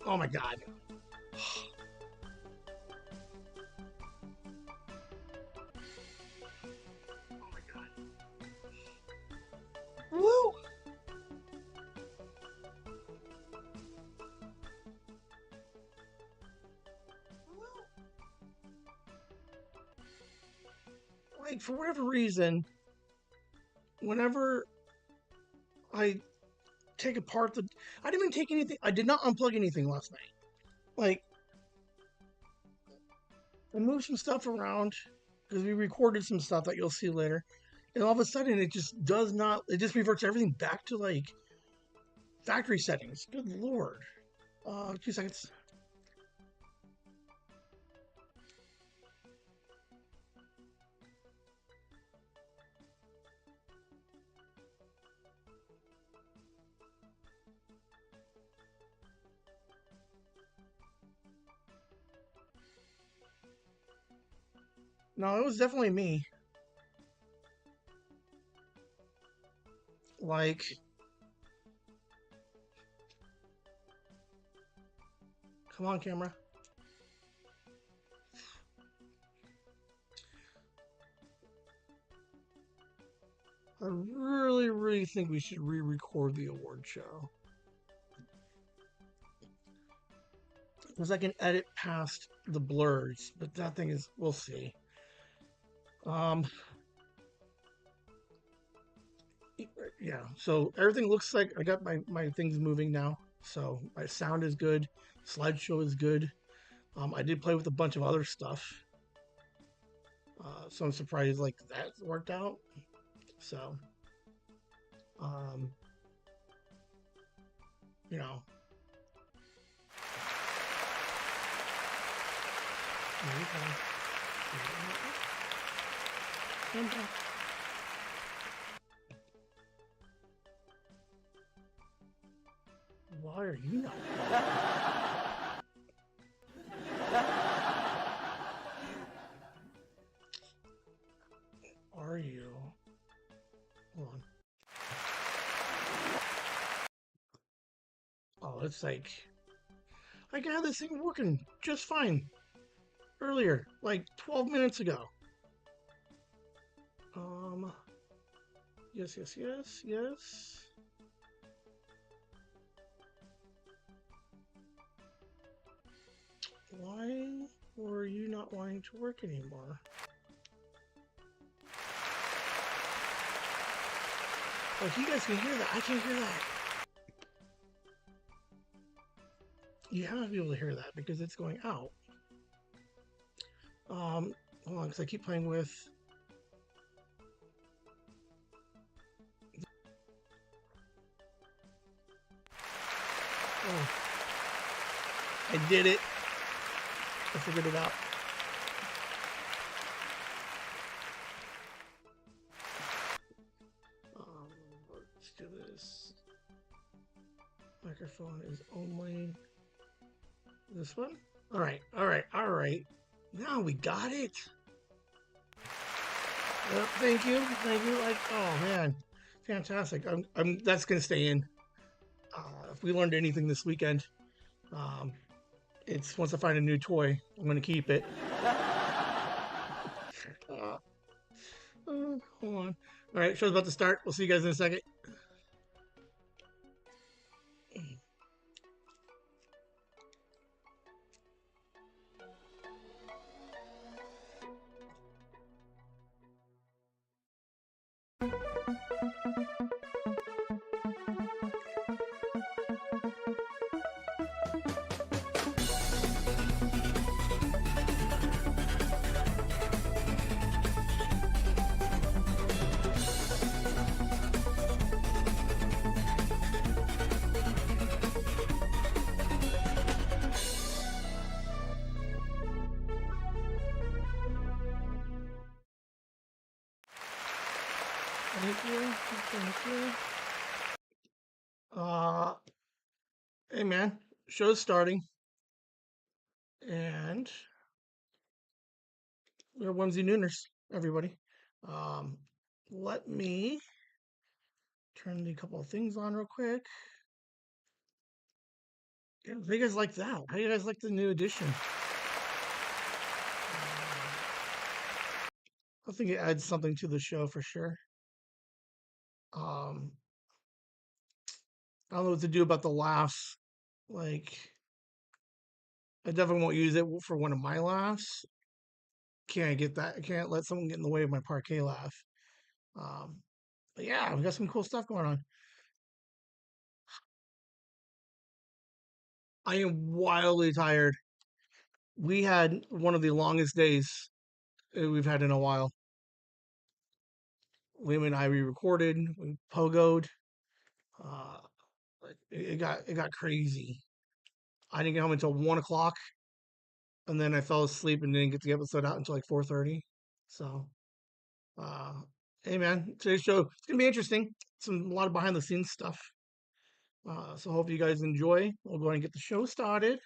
Oh my god. Oh my god. Woo! Like for whatever reason, whenever I take apart the, I didn't even take anything. I did not unplug anything last night. Like I moved some stuff around because we recorded some stuff that you'll see later, and all of a sudden it just does not. It just reverts everything back to like factory settings. Good lord. 2 seconds. No, it was definitely me. Like, come on, camera. I really, really think we should re-record the award show because I can edit past the blurs, but that thing is, we'll see. Um, yeah. So everything looks like I got my things moving now. So my sound is good, slideshow is good. I did play with a bunch of other stuff, so I'm surprised like that worked out. So, um, you know, why are you not? Are you? Hold on. Oh, it's like I got this thing working just fine earlier, like 12 minutes ago. Um, yes, yes, yes, yes. Why were you not wanting to work anymore? Like, you guys can hear that. I can't hear that. You have to be able to hear that because it's going out. Hold on, because I keep playing with. Oh, I did it. I figured it out. Let's do this. Microphone is only this one. All right, all right, all right. Now we got it. Thank you, thank you. Like, oh man, fantastic. That's gonna stay in. If we learned anything this weekend, um, it's once I find a new toy, I'm gonna keep it. Uh, hold on. All right, show's about to start. We'll see you guys in a second. Thank you, thank you. Uh, hey man, show's starting, and we're Whimsy Nooners, everybody. Um, let me turn a couple of things on real quick. Yeah, how you guys like that? How you guys like the new edition? I think it adds something to the show for sure. Um, I don't know what to do about the laughs. Like, I definitely won't use it for one of my laughs. Can't get that. I can't let someone get in the way of my parquet laugh. Um, but yeah, we got some cool stuff going on. I am wildly tired. We had one of the longest days we've had in a while. Liam and I re-recorded, we pogoed. Uh, it got crazy. I didn't get home until 1 o'clock, and then I fell asleep and didn't get the episode out until like 4:30. So, uh, hey man, today's show it's gonna be interesting. A lot of behind the scenes stuff. So hope you guys enjoy. We'll go ahead and get the show started.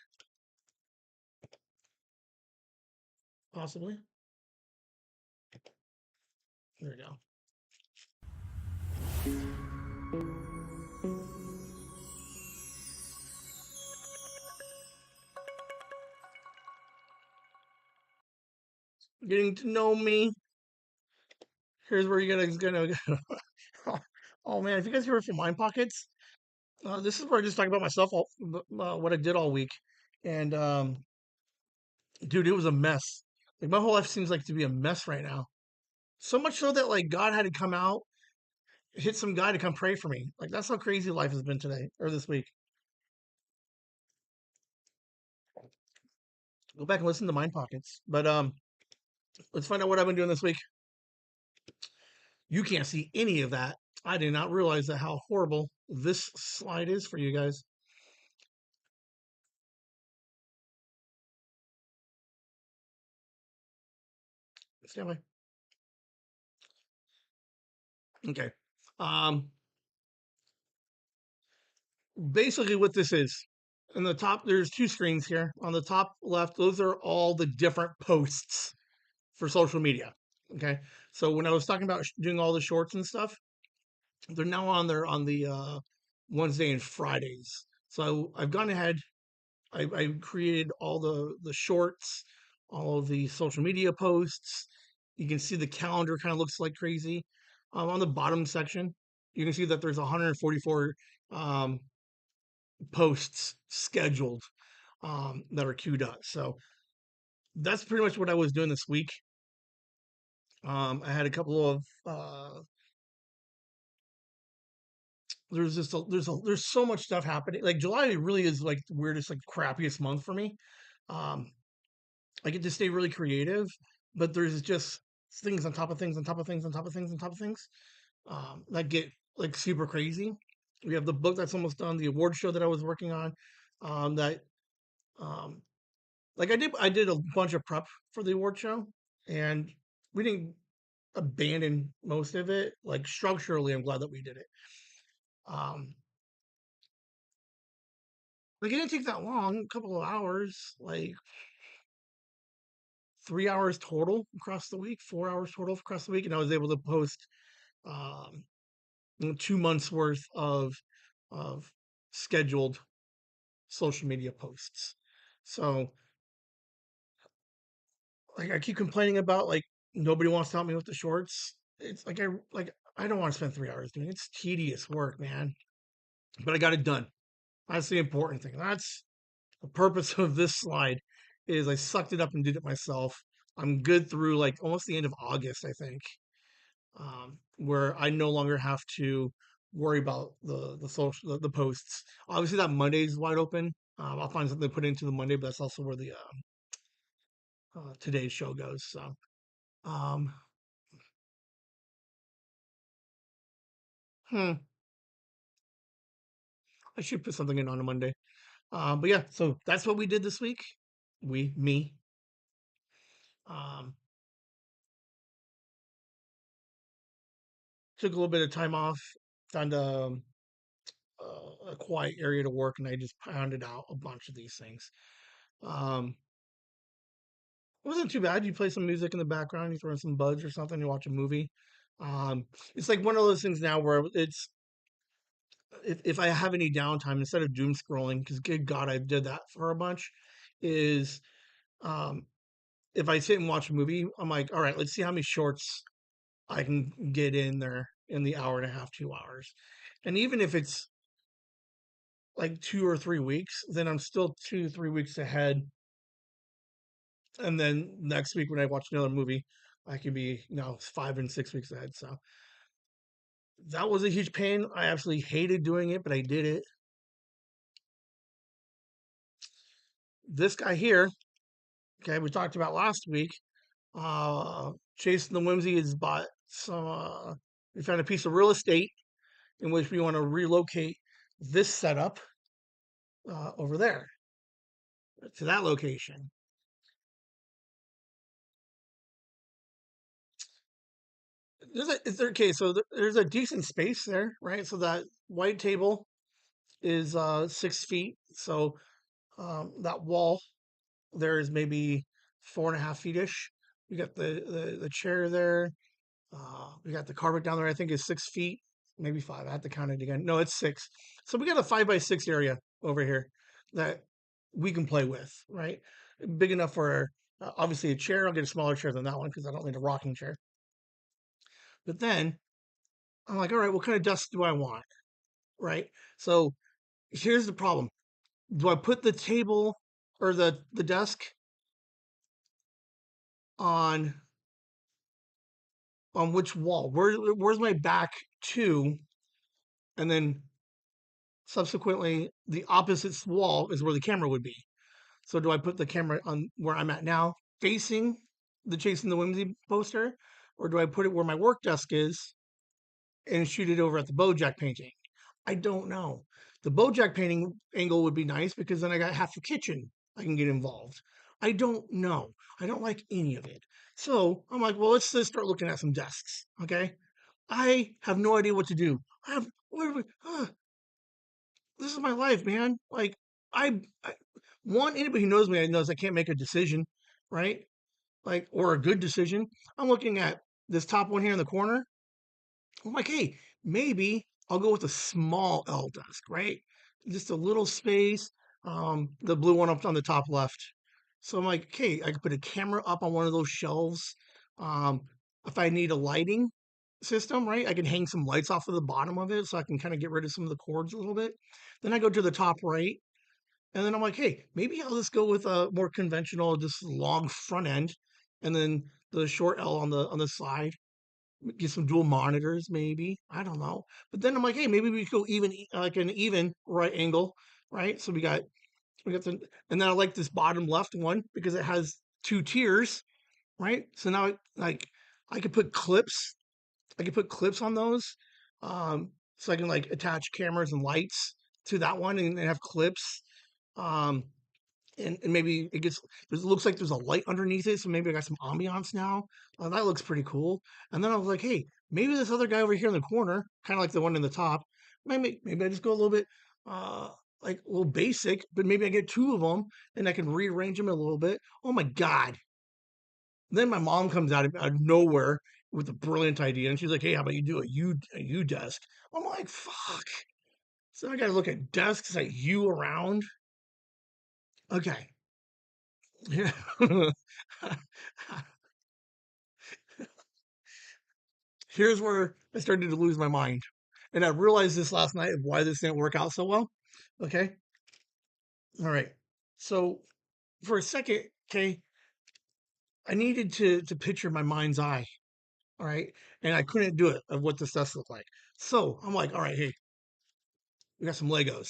Possibly. There we go. Getting to know me. Here's where you're gonna. Oh man, if you guys hear from Mind Pockets, this is where I just talk about myself, what I did all week, and dude, it was a mess. Like my whole life seems like to be a mess right now. So much so that like God had to come out, hit some guy to come pray for me. Like that's how crazy life has been today or this week. Go back and listen to Mind Pockets. But let's find out what I've been doing this week. You can't see any of that. I did not realize that how horrible this slide is for you guys. Stand by. Okay. Um, Basically, what this is in the top, there's two screens here. On the top left, those are all the different posts for social media. Okay. So when I was talking about doing all the shorts and stuff, they're now on there on the Wednesday and Fridays. So I've gone ahead. I created all the shorts, all of the social media posts. You can see the calendar kind of looks like crazy. On the bottom section, you can see that there's 144 um, posts scheduled that are queued up. So that's pretty much what I was doing this week. I had a couple of there's so much stuff happening. Like July really is like the weirdest, like crappiest month for me. Um, I get to stay really creative, but there's just things on top of things on top of things on top of things on top of things that get like super crazy. We have the book that's almost done, the award show that I was working on. That um, like I did a bunch of prep for the award show, and we didn't abandon most of it. Like structurally, I'm glad that we did it. Um, like it didn't take that long, a couple of hours, like 3 hours total across the week, 4 hours total across the week, and I was able to post um, 2 months worth of scheduled social media posts. So like I keep complaining about like nobody wants to help me with the shorts. It's like I don't want to spend 3 hours doing it. It's tedious work, man. But I got it done. That's the important thing. That's the purpose of this slide is I sucked it up and did it myself. I'm good through like almost the end of August, I think, where I no longer have to worry about the social the posts. Obviously, that Monday is wide open. I'll find something to put into the Monday, but that's also where the today's show goes. So um, hmm, I should put something in on a Monday. But yeah, so that's what we did this week. Me. Um, Took a little bit of time off, found a quiet area to work, and I just pounded out a bunch of these things. Um, it wasn't too bad. You play some music in the background, you throw in some buds or something, you watch a movie. Um, it's like one of those things now where it's if I have any downtime instead of doom scrolling, because good God, I did that for a bunch, is um, if I sit and watch a movie, I'm like, all right, let's see how many shorts I can get in there in the hour and a half, 2 hours. And even if it's like 2 or 3 weeks, then I'm still 2, 3 weeks ahead. And then next week when I watch another movie, I can be 5 and 6 weeks ahead. So that was a huge pain. I absolutely hated doing it, but I did it. This guy here, okay, we talked about last week. Jason the Whimsy has bought some. We found a piece of real estate in which we want to relocate this setup over there to that location. Okay? So there's a decent space there, right? So that white table is 6 feet. So that wall there is maybe 4.5 feet ish. We got the chair there. We got the carpet down there. I think is 6 feet, maybe five. I have to count it again. No, it's six. So we got a 5 by 6 area over here that we can play with, right? Big enough for obviously a chair. I'll get a smaller chair than that one because I don't need a rocking chair. But then I'm like, all right, what kind of desk do I want, right? So here's the problem: do I put the table or the desk on which wall? Where's my back to? And then subsequently, the opposite wall is where the camera would be. So do I put the camera on where I'm at now, facing the Chasing the Whimsy poster, or do I put it where my work desk is and shoot it over at the Bojack painting? I don't know. The Bojack painting angle would be nice because then I got half the kitchen I can get involved. I don't know. I don't like any of it. So I'm like, well, let's just start looking at some desks. Okay. I have no idea what to do. I have, this is my life, man. Like, I anybody who knows me knows I can't make a decision, right? Like, or a good decision. I'm looking at this top one here in the corner. I'm like, hey, maybe I'll go with a small L desk, right? Just a little space. The blue one up on the top left. So I'm like, okay, I could put a camera up on one of those shelves. Um, if I need a lighting system, right, I can hang some lights off of the bottom of it so I can kind of get rid of some of the cords a little bit. Then I go to the top right, and then I'm like, hey, maybe I'll just go with a more conventional, just long front end, and then the short L on the side. Get some dual monitors, maybe. I don't know. But then I'm like, hey, maybe we could go even like an even right angle, right? So we got the, and then I like this bottom left one because it has two tiers, right? So now like I could put clips. I could put clips on those, so I can like attach cameras and lights to that one and have clips. Um, and maybe it looks like there's a light underneath it, so maybe I got some ambiance now. That looks pretty cool. And then I was like, hey, maybe this other guy over here in the corner, kind of like the one in the top, maybe I just go a little bit uh like a little basic, but maybe I get two of them and I can rearrange them a little bit. Oh my god. Then my mom comes out of nowhere with a brilliant idea, and she's like, hey, how about you do a U desk? I'm like, fuck. So I gotta look at desks that U around. Okay. Yeah. Here's where I started to lose my mind. And I realized this last night of why this didn't work out so well. Okay. All right. So for a second, okay, I needed to picture my mind's eye. All right. And I couldn't do it of what this does look like. So I'm like, all right, hey, we got some Legos.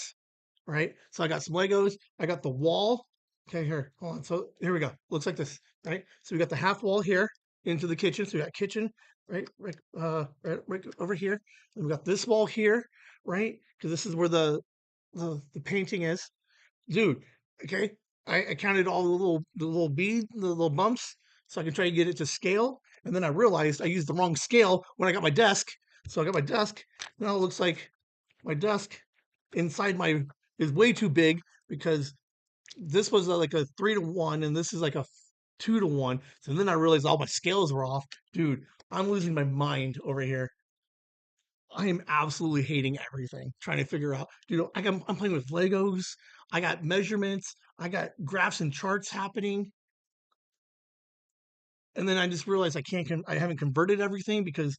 Right? So I got some Legos. I got the wall. Okay, here, hold on. So here we go. Looks like this, right? So we got the half wall here into the kitchen. So we got kitchen, right over here. Then we got this wall here, right? Because this is where the painting is, dude. Okay, I counted all the little bumps, so I can try to get it to scale. And then I realized I used the wrong scale when I got my desk. So I got my desk. Now it looks like my desk inside my is way too big because this was like a 3-to-1 and this is like a 2-to-1. So then I realized all my scales were off. Dude, I'm losing my mind over here. I am absolutely hating everything. Trying to figure out, I'm playing with Legos. I got measurements. I got graphs and charts happening. And then I just realized I haven't converted everything because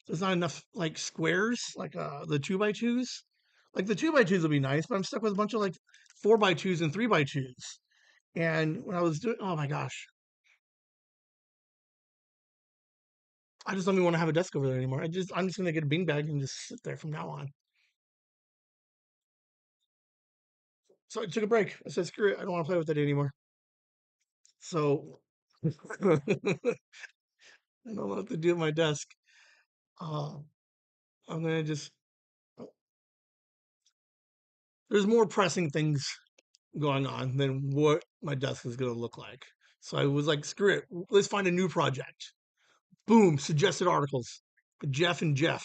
there's not enough like squares, like the 2x2s. Like the 2x2s will be nice, but I'm stuck with a bunch of like 4x2s and 3x2s. And when I was doing, oh my gosh, I just don't even want to have a desk over there anymore. I'm just gonna get a beanbag and just sit there from now on. So I took a break. I said, screw it, I don't want to play with it anymore. So I don't know what to do at my desk. Uh, I'm gonna just. There's more pressing things going on than what my desk is gonna look like. So I was like, screw it, let's find a new project. Boom, suggested articles. Jeff and Jeff.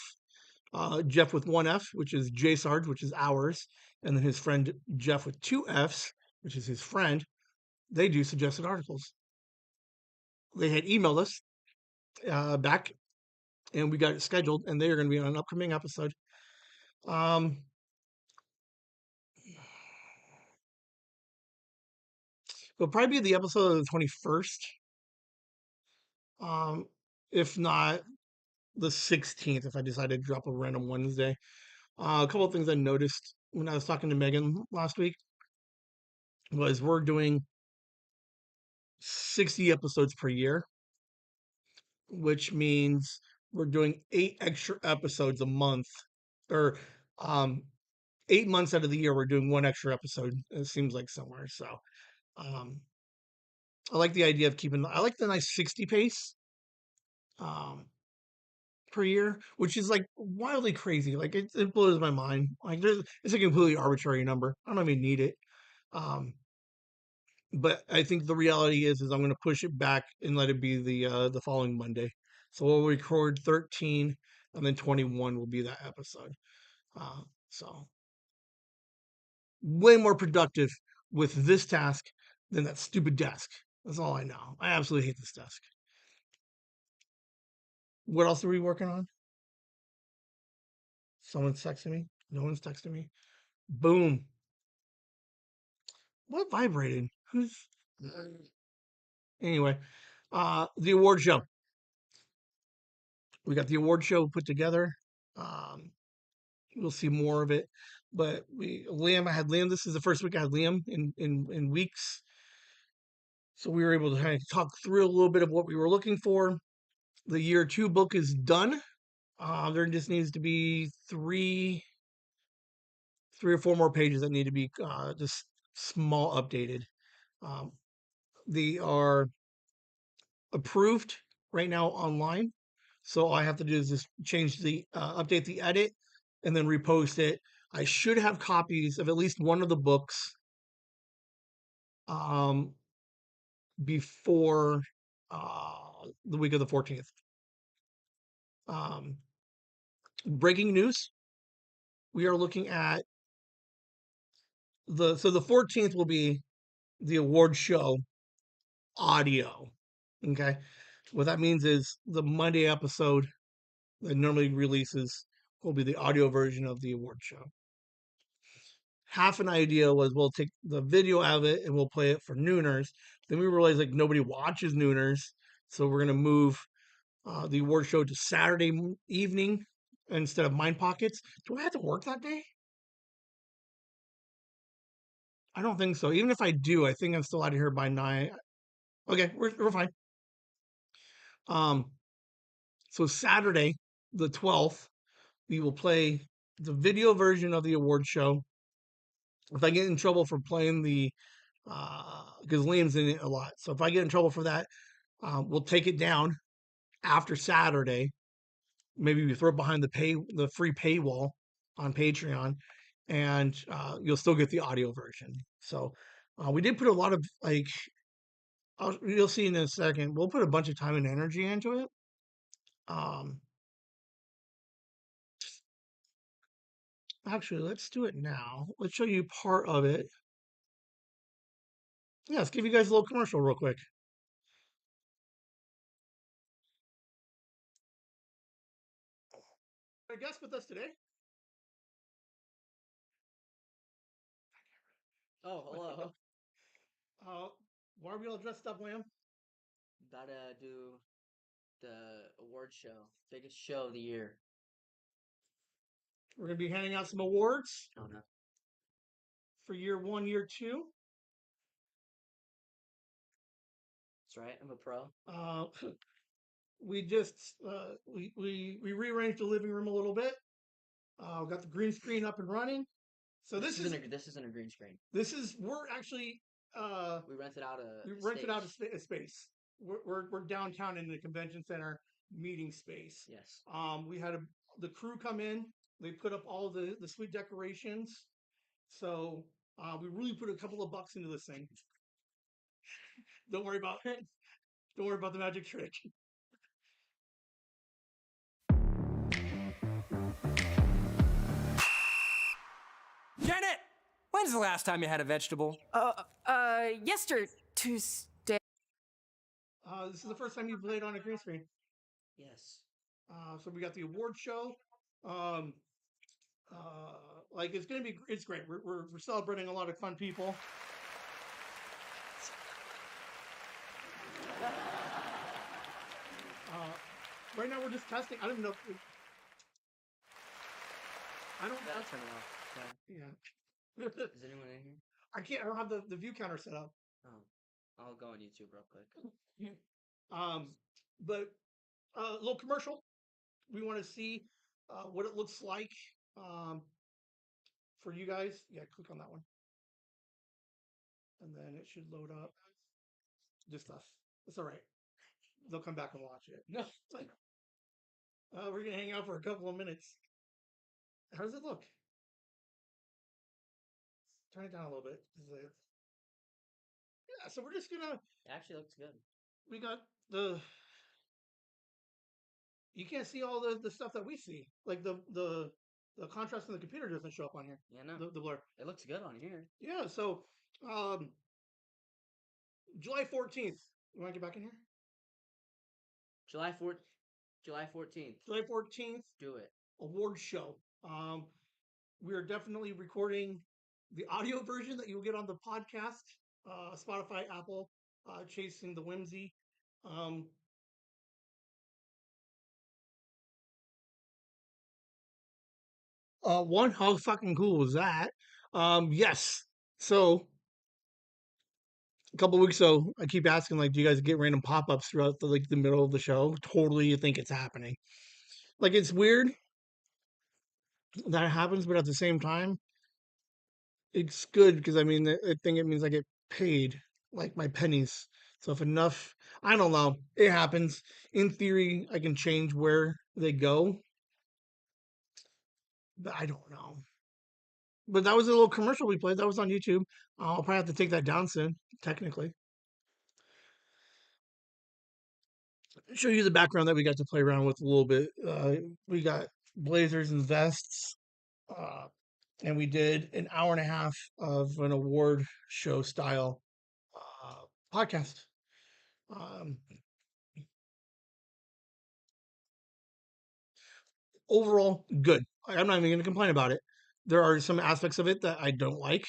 Jeff with one F, which is J Sarge, which is ours, and then his friend Jeff with two Fs, which is his friend. They do suggested articles. They had emailed us back, and we got it scheduled, and they are going to be on an upcoming episode. Um, it'll probably be the episode of the 21st, um, if not the 16th, if I decide to drop a random Wednesday. A couple of things I noticed when I was talking to Megan last week was we're doing 60 episodes per year, which means we're doing 8 extra episodes a month, or um, 8 months out of the year, we're doing one extra episode. It seems like somewhere. So um, I like the idea of I like the nice 60 pace um, per year, which is like wildly crazy. Like it blows my mind. Like it's a completely arbitrary number. I don't even need it. Um, but I think the reality is I'm going to push it back and let it be the following Monday. So we'll record 13, and then 21 will be that episode. So way more productive with this task than that stupid desk. That's all I know. I absolutely hate this desk. What else are we working on? Someone's texting me. No one's texting me. Boom. What vibrated? Who's anyway? The award show. We got the award show put together. Um, we'll see more of it. But I had Liam. This is the first week I had Liam in weeks. So we were able to kind of talk through a little bit of what we were looking for. The year two book is done. There just needs to be three or four more pages that need to be just small updated. Um, they are approved right now online. So all I have to do is just update the edit and then repost it. I should have copies of at least one of the books um, before the week of the 14th. Um, breaking news. We are looking at the 14th will be the award show audio. Okay. What that means is the Monday episode that normally releases will be the audio version of the award show. Half an idea was we'll take the video out of it and we'll play it for Nooners. Then we realized like nobody watches Nooners, so we're gonna move the award show to Saturday evening instead of Mind Pockets. Do I have to work that day? I don't think so. Even if I do, I think I'm still out of here by 9. Okay, we're fine. Um, so Saturday, the 12th, we will play the video version of the award show. If I get in trouble for playing because Liam's in it a lot, so if I get in trouble for that, we'll take it down after Saturday. Maybe we throw it behind the free paywall on Patreon, and you'll still get the audio version. So we did put a lot of like you'll see in a second. We'll put a bunch of time and energy into it. Um, Actually, let's do it now. Let's show you part of it. Yeah, let's give you guys a little commercial real quick. Our guest with us today. Oh, hello. Why are we all dressed up, Lamb? About to do the award show. Biggest show of the year. We're going to be handing out some awards Oh, no. for year 1, year 2. That's right. I'm a pro. We just we rearranged the living room a little bit. Got the green screen up and running. So this isn't a green screen. We're actually We rented out a space. We're downtown in the convention center meeting space. Yes. We had the crew come in. They put up all the sweet decorations. So we really put a couple of bucks into this thing. Don't worry about it. Don't worry about the magic trick. Janet, when's the last time you had a vegetable? Yesterday, Tuesday. This is the first time you played on a green screen. Yes. So we got the award show. Like it's great. We're celebrating a lot of fun people. Right now we're just testing. I don't even know. I don't. That'll turn it off. Okay. Yeah. Is anyone in here? I don't have the view counter set up. Oh, I'll go on YouTube real quick. But a little commercial. We want to see what it looks like for you guys. Yeah, click on that one, and then it should load up. Just us. It's all right. They'll come back and watch it. No, it's like we're gonna hang out for a couple of minutes. How does it look? Turn it down a little bit. Yeah, so we're just gonna. It actually looks good. We got you can't see all the stuff that we see. Like the contrast in the computer doesn't show up on here. Yeah, no. The blur. It looks good on here. Yeah, so July 14th. You want to get back in here? July 14th. July 14th. Do it. Award show. We are definitely recording the audio version that you'll get on the podcast, Spotify, Apple, Chasing the Whimsy. One, how fucking cool was that? Yes. So a couple weeks ago, I keep asking, like, do you guys get random pop-ups throughout the middle of the show? Totally, you think it's happening. Like, it's weird that happens, but at the same time, it's good because I mean, I think it means I get paid like my pennies. So if enough, I don't know, it happens. In theory, I can change where they go, but I don't know. But that was a little commercial we played. That was on YouTube. I'll probably have to take that down soon, technically. Show you the background that we got to play around with a little bit. We got blazers and vests, and we did an hour and a half of an award show style podcast. Overall, good. I'm not even going to complain about it. There are some aspects of it that I don't like,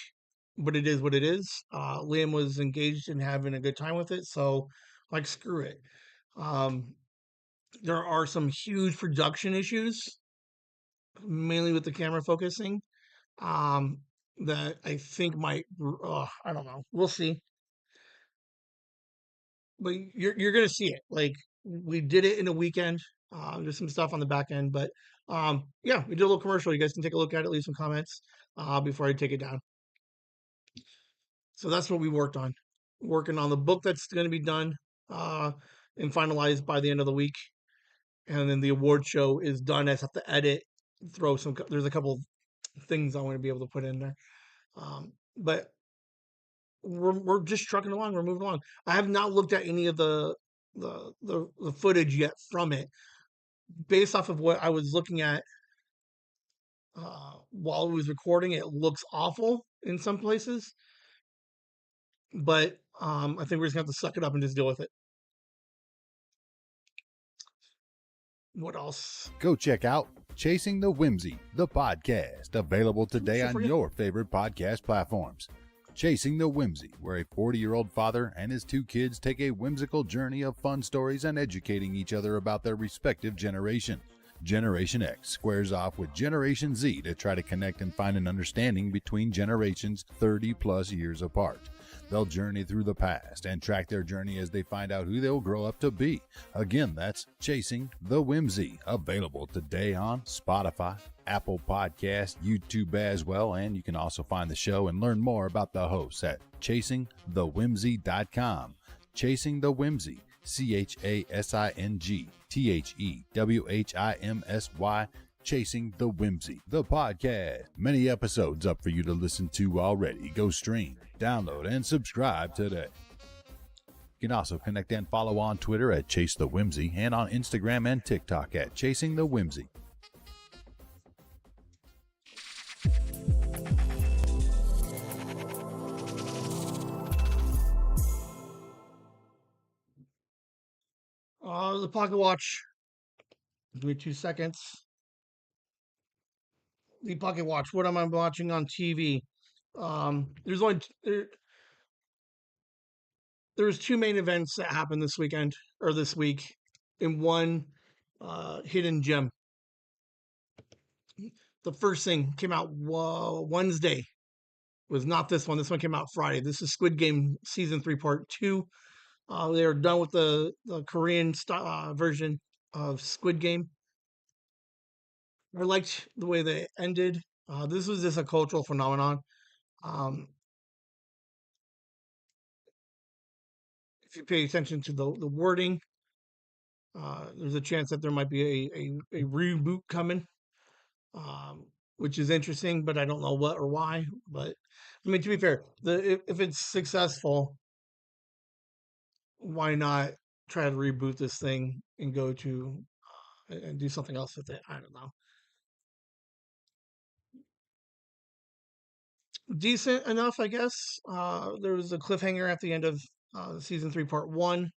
but it is what it is. Liam was engaged in having a good time with it, so like screw it. There are some huge production issues, mainly with the camera focusing, that I think might. I don't know. We'll see. But you're gonna see it. Like we did it in a weekend. There's some stuff on the back end, but yeah, we did a little commercial. You guys can take a look at it, leave some comments before I take it down. So that's what we worked on. Working on the book that's going to be done and finalized by the end of the week. And then the award show is done. I just have to edit, there's a couple things I want to be able to put in there. But we're just trucking along. We're moving along. I have not looked at any of the footage yet from it. Based off of what I was looking at while it was recording, it looks awful in some places. But I think we're just gonna have to suck it up and just deal with it. What else? Go check out Chasing the Whimsy, the podcast, available today on your favorite podcast platforms. Chasing the Whimsy, where a 40-year-old father and his 2 kids take a whimsical journey of fun stories and educating each other about their respective generation. Generation X squares off with Generation Z to try to connect and find an understanding between generations 30-plus years apart. They'll journey through the past and track their journey as they find out who they'll grow up to be. Again, that's Chasing the Whimsy, available today on Spotify, Apple Podcasts, YouTube as well, and you can also find the show and learn more about the hosts at chasingthewhimsy.com. Chasing the Whimsy, ChasingTheWhimsy, Chasing the Whimsy, the podcast. Many episodes up for you to listen to already. Go stream, download, and subscribe today. You can also connect and follow on Twitter at Chase the Whimsy and on Instagram and TikTok at Chasing the Whimsy. The Pocket Watch. Give me 2 seconds. The Pocket Watch. What am I watching on TV? There's only there's 2 main events that happened this weekend or this week, and one hidden gem. The first thing came out Wednesday. It was not this one. This one came out Friday. This is Squid Game season 3 part 2. They are done with the Korean version of Squid Game. I liked the way they ended. This was just a cultural phenomenon. If you pay attention to the wording, there's a chance that there might be a reboot coming, which is interesting, but I don't know what or why. But I mean, to be fair, if it's successful, why not try to reboot this thing and go to and do something else with it? I don't know. Decent enough, I guess. There was a cliffhanger at the end of season 3, part 1.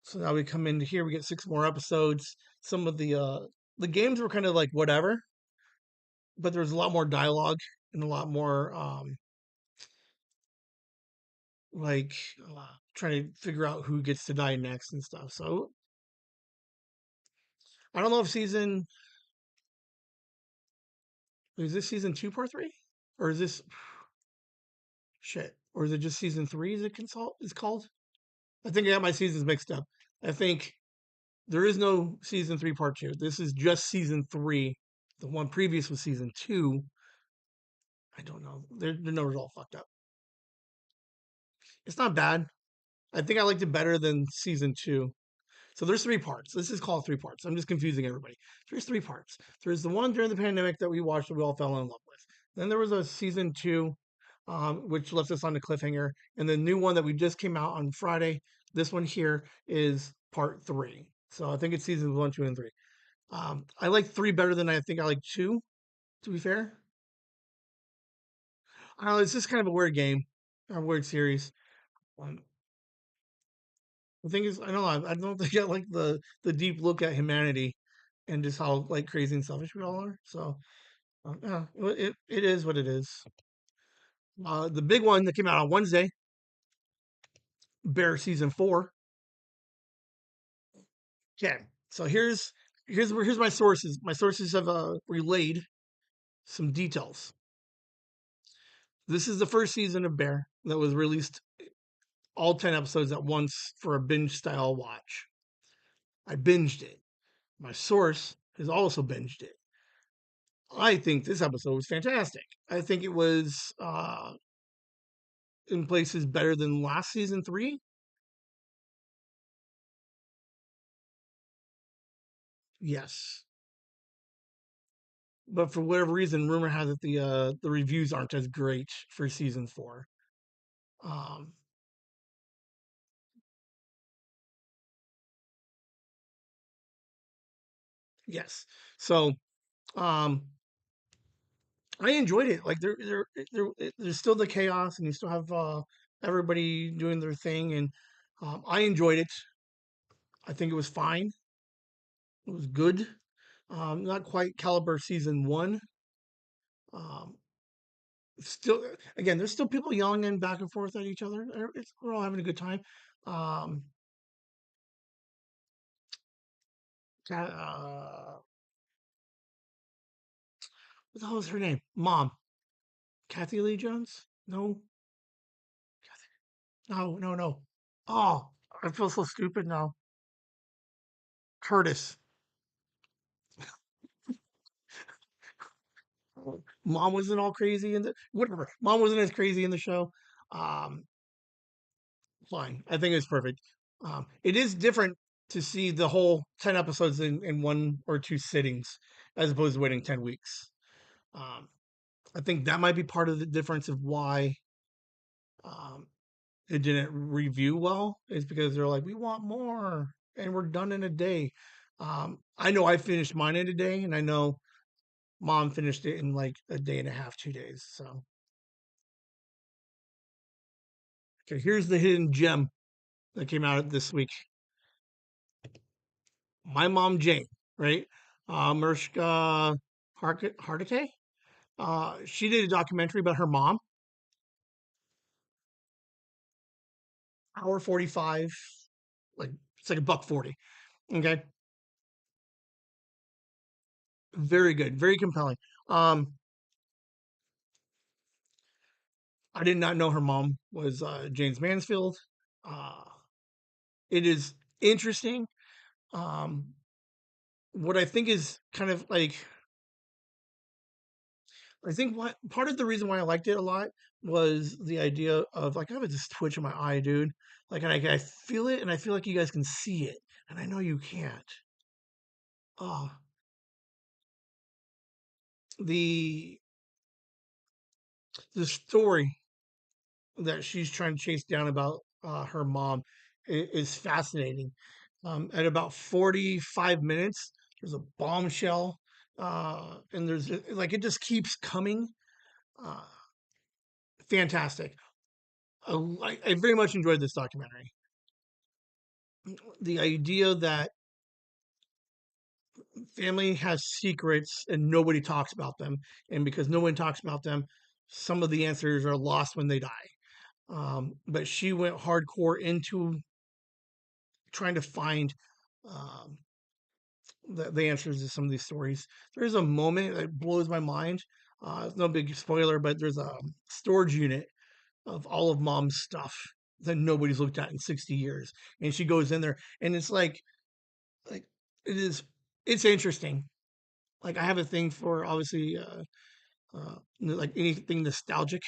So now we come into here. We get 6 more episodes. Some of the games were kind of like whatever, but there was a lot more dialogue and a lot more like trying to figure out who gets to die next and stuff. So I don't know if is this season 2, part 3, or is this shit, or is it just season 3? Is it is called? I think I got my seasons mixed up. I think there is no season 3, part 2. This is just season 3. The one previous was season 2. I don't know. The numbers all fucked up. It's not bad. I think I liked it better than season 2. So there's 3 parts. This is called 3 parts. I'm just confusing everybody. There's 3 parts. There's the one during the pandemic that we watched that we all fell in love with. Then there was a season 2, which left us on the cliffhanger. And the new one that we just came out on Friday, this one here is part 3. So I think it's seasons 1, 2, and 3. I like 3 better than I think I like 2, to be fair. I don't know, it's just kind of a weird game, a weird series. The thing is, I don't know, I don't think I like the deep look at humanity and just how like crazy and selfish we all are. So yeah, it is what it is. The big one that came out on Wednesday, Bear season 4. Okay, so here's my sources. My sources have relayed some details. This is the first season of Bear that was released all 10 episodes at once for a binge style watch. I binged it. My source has also binged it. I think this episode was fantastic. I think it was in places better than last season 3. Yes. But for whatever reason, rumor has it the reviews aren't as great for season 4. Yes. So I enjoyed it. Like there's still the chaos, and you still have everybody doing their thing, and I enjoyed it. I think it was fine. It was good. Not quite caliber season one. Um, Still, again, there's still people yelling and back and forth at each other. We're all having a good time. Um, what the hell was her name? Mom, Kathy Lee Jones? No, no, no, no. Oh, I feel so stupid now. Curtis. Mom wasn't all crazy in the whatever. Mom wasn't as crazy in the show. Um, Fine. I think it's perfect. It is different to see the whole 10 episodes in one or two sittings as opposed to waiting 10 weeks. Um, I think that might be part of the difference of why um, it didn't review well, is because they're like, we want more and we're done in a day. I know I finished mine in a day, and I know mom finished it in like a day and a half, 2 days. So, okay, here's the hidden gem that came out this week. My mom Jane, right? Mariska Hargitay. She did a documentary about her mom. Hour 45, like it's like a buck 40. Okay, very good, very compelling. Um, I did not know her mom was James Mansfield. Uh, it is interesting. Um, what I think is kind of like I think what part of the reason why I liked it a lot was the idea of like I have this twitch in my eye, dude. Like, and I feel it, and I feel like you guys can see it, and I know you can't. Oh, the the story that she's trying to chase down about her mom is fascinating. At about 45 minutes, there's a bombshell, and there's like it just keeps coming. Uh, Fantastic. I very much enjoyed this documentary. The idea that family has secrets and nobody talks about them, and because no one talks about them, some of the answers are lost when they die. But she went hardcore into trying to find um, the answers to some of these stories. There's a moment that blows my mind. It's no big spoiler, but there's a storage unit of all of mom's stuff that nobody's looked at in 60 years, and she goes in there, and it's like it is it's interesting. Like I have a thing for obviously like anything nostalgic,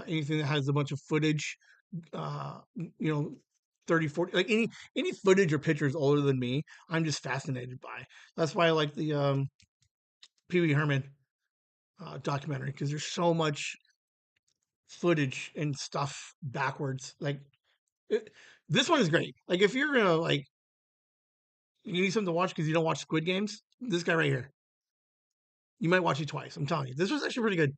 anything that has a bunch of footage, you know, 30, 40, like any footage or pictures older than me, I'm just fascinated by. That's why I like the Pee Wee Herman documentary, because there's so much footage and stuff backwards. Like it, this one is great. Like if you're gonna like you need something to watch because you don't watch Squid Games, this guy right here. You might watch it twice. I'm telling you, this was actually pretty good.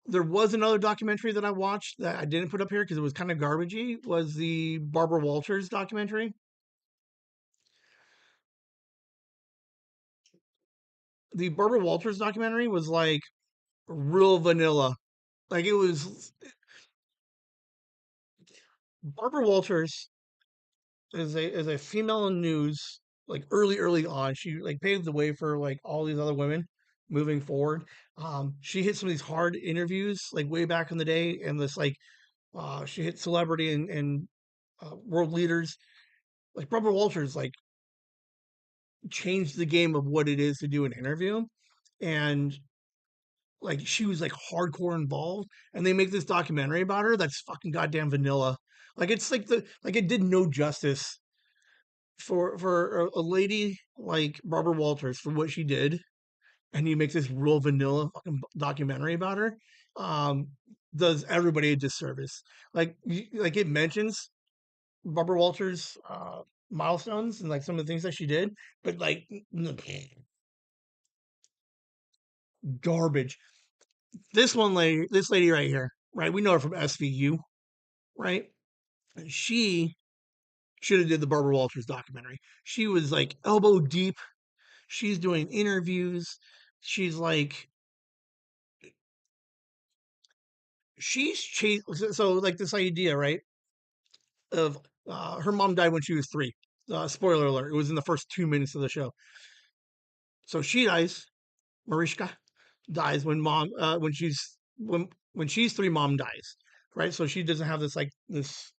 There was another documentary that I watched that I didn't put up here because it was kind of garbagey. Was the Barbara Walters documentary? The Barbara Walters documentary was like real vanilla. Like it was Barbara Walters is a female in news like early on. She like paved the way for like all these other women moving forward. She hit some of these hard interviews like way back in the day, and this like she hit celebrity and world leaders. Like Barbara Walters like changed the game of what it is to do an interview, and like she was like hardcore involved, and they make this documentary about her that's fucking goddamn vanilla. Like it's like the like it did no justice for a lady like Barbara Walters for what she did, and you make this real vanilla fucking documentary about her. Um, does everybody a disservice? Like it mentions Barbara Walters' milestones and like some of the things that she did, but like garbage. This lady right here, right? We know her from SVU, right? She should have did the Barbara Walters documentary. She was like elbow deep. She's doing interviews. She's like, she's chased. So like this idea, right? Of her mom died when she was 3. Spoiler alert. It was in the first 2 minutes of the show. So she dies. Mariska dies when when she's 3. Mom dies, right? So she doesn't have this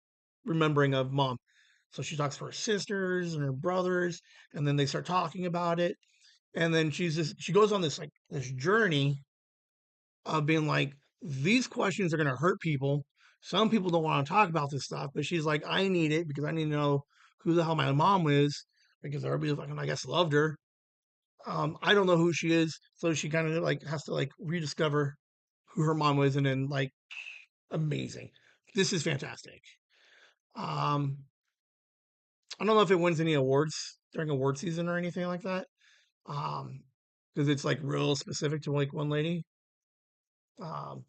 remembering of mom. So she talks to her sisters and her brothers, and then they start talking about it. And then she goes on this journey of being like, these questions are going to hurt people. Some people don't want to talk about this stuff, but she's like, I need it because I need to know who the hell my mom is, because everybody fucking, I guess, loved her. I don't know who she is, so she kind of like has to like rediscover who her mom was, and then like, amazing. This is fantastic. Um, I don't know if it wins any awards during award season or anything like that. Because it's like real specific to like one lady. Um,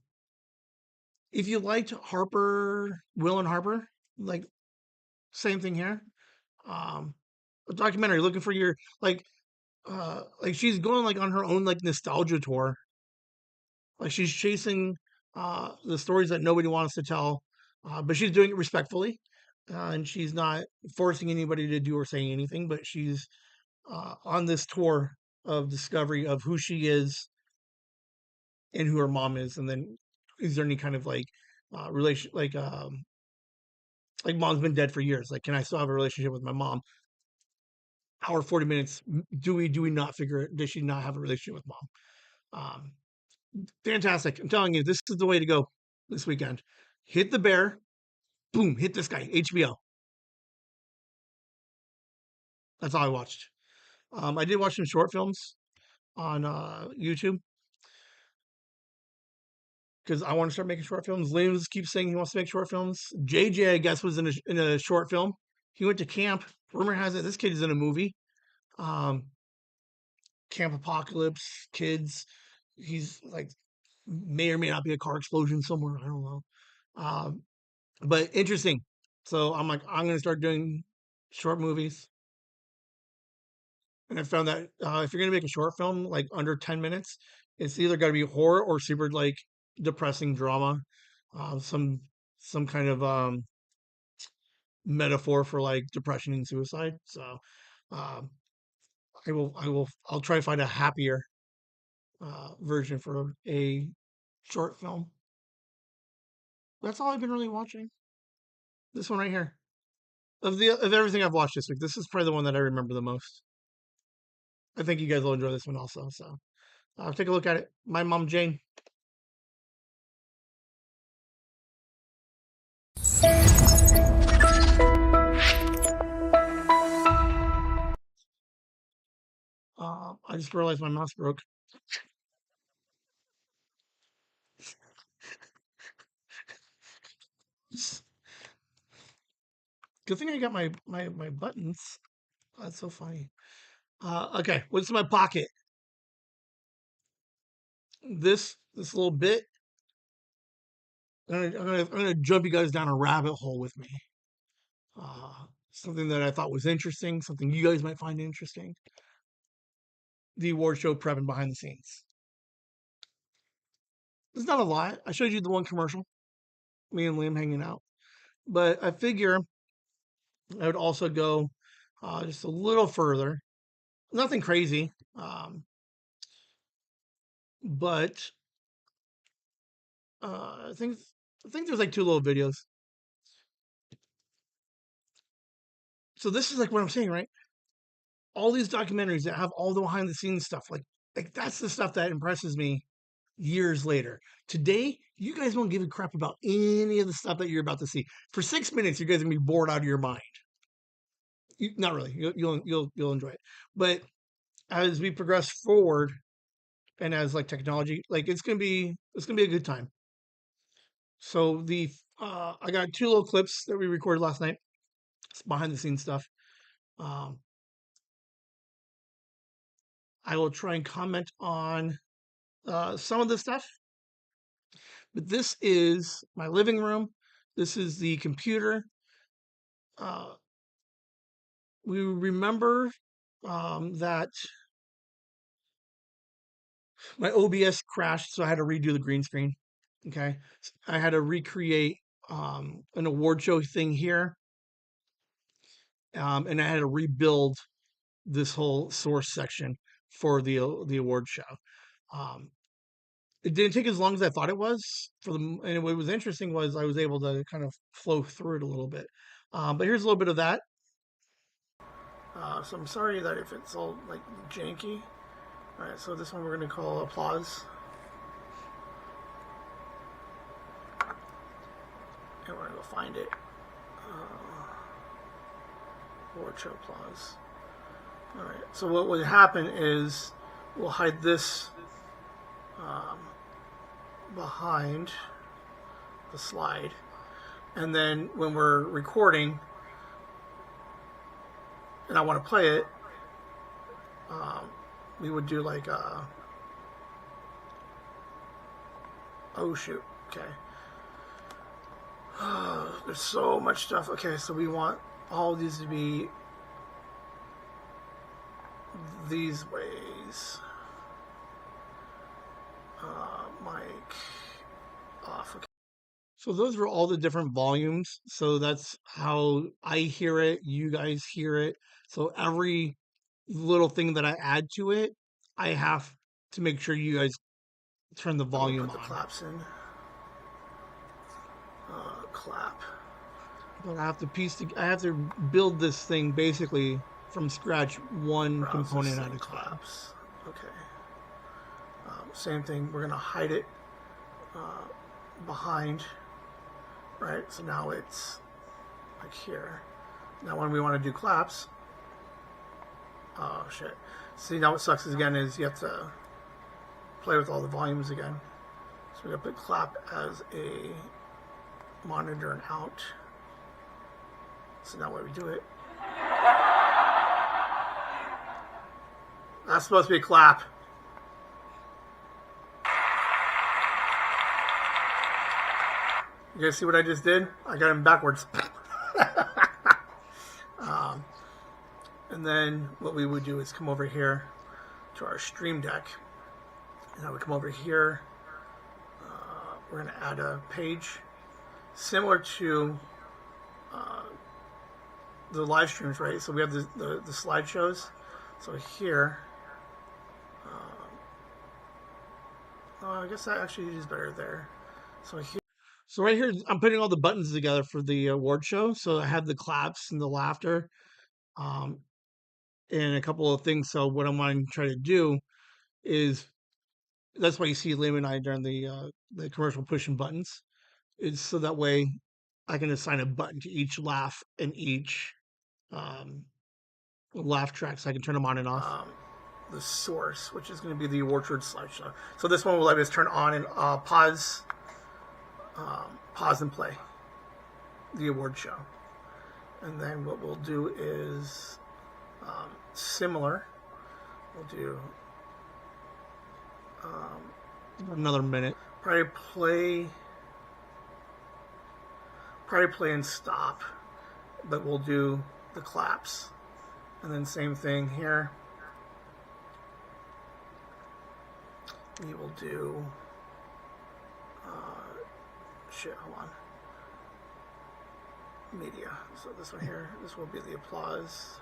if you liked Harper, Will and Harper, like same thing here. Um, a documentary looking for your like she's going like on her own like nostalgia tour. Like she's chasing the stories that nobody wants to tell, but she's doing it respectfully, and she's not forcing anybody to do or saying anything. But she's on this tour of discovery of who she is and who her mom is, and then is there any kind of like relation like mom's been dead for years. Like, can I still have a relationship with my mom? Hour 40 minutes. Do we not figure it? Does she not have a relationship with mom? Um, Fantastic. I'm telling you, this is the way to go this weekend. Hit the bear. Boom. Hit this guy. HBO. That's all I watched. I did watch some short films on YouTube because I want to start making short films. Liam keeps saying he wants to make short films. JJ, I guess, was in a short film. He went to camp. Rumor has it this kid is in a movie. Um, Camp Apocalypse, kids. He's like, may or may not be a car explosion somewhere. I don't know. Um, but interesting. So I'm like, I'm going to start doing short movies. And I found that if you're going to make a short film like under 10 minutes, it's either got to be horror or super like depressing drama. Some kind of metaphor for like depression and suicide. So um, I'll try to find a happier version for a short film. That's all I've been really watching. This one right here. Of everything I've watched this week, this is probably the one that I remember the most. I think you guys will enjoy this one also. So take a look at it. My Mom Jane. I just realized my mouse broke. Good thing I got my buttons. That's so funny. Okay, what's in my pocket? This little bit. I'm gonna jump you guys down a rabbit hole with me. Something that I thought was interesting, something you guys might find interesting. The award show prep and behind the scenes. There's not a lot. I showed you the one commercial, me and Liam hanging out. But I figure I would also go just a little further. Nothing crazy, but I think there's like 2 little videos. So this is like what I'm saying, right? All these documentaries that have all the behind the scenes stuff, like that's the stuff that impresses me years later. Today, you guys won't give a crap about any of the stuff that you're about to see. For 6 minutes, you guys are gonna be bored out of your mind. Not really. You'll enjoy it. But as we progress forward, and as like technology, like it's gonna be a good time. So I got 2 little clips that we recorded last night. It's behind the scenes stuff. Um, I will try and comment on some of the stuff, but this is my living room. This is the computer. we remember that my OBS crashed, so I had to redo the green screen. Okay, I had to recreate an award show thing here, and I had to rebuild this whole source section for the award show. Um, it didn't take as long as I thought it was for the, and what was interesting was I was able to kind of flow through it a little bit. But here's a little bit of that. So I'm sorry that if it's all like janky. All right, so this one we're going to call applause. And we're going to go find it. Award show applause. All right, so what would happen is we'll hide this behind the slide. And then when we're recording and I want to play it, we would do like oh shoot, okay. There's so much stuff. Okay, so we want all these to be these ways. Mic off. Okay. So those were all the different volumes. So that's how I hear it. You guys hear it. So every little thing that I add to it, I have to make sure you guys turn the volume on. Put the claps in. Clap. But I have to build this thing basically from scratch, one component at a time. Okay. Same thing. We're gonna hide it behind. Right. So now it's like here. Now when we want to do claps. Oh shit. See, now what sucks is you have to play with all the volumes again. So we're gonna put clap as a monitor and out. So now when we do it, that's supposed to be a clap. You guys see what I just did? I got him backwards. And then what we would do is come over here to our stream deck. And I would come over here. We're going to add a page similar to the live streams, right? So we have the slideshows. So here, I guess that actually is better there. So here. So right here, I'm putting all the buttons together for the award show. So I have the claps and the laughter, and a couple of things. So what I'm wanting to try to do is, that's why you see Liam and I during the commercial pushing buttons. Is so that way I can assign a button to each laugh and each laugh track, so I can turn them on and off. The source, which is going to be the award show slideshow. So this one will let us turn on and pause and play the award show. And then what we'll do is similar. We'll do another minute. Probably play and stop, but we'll do the claps. And then same thing here. We will do hold on. Media. So this one here, this will be the applause.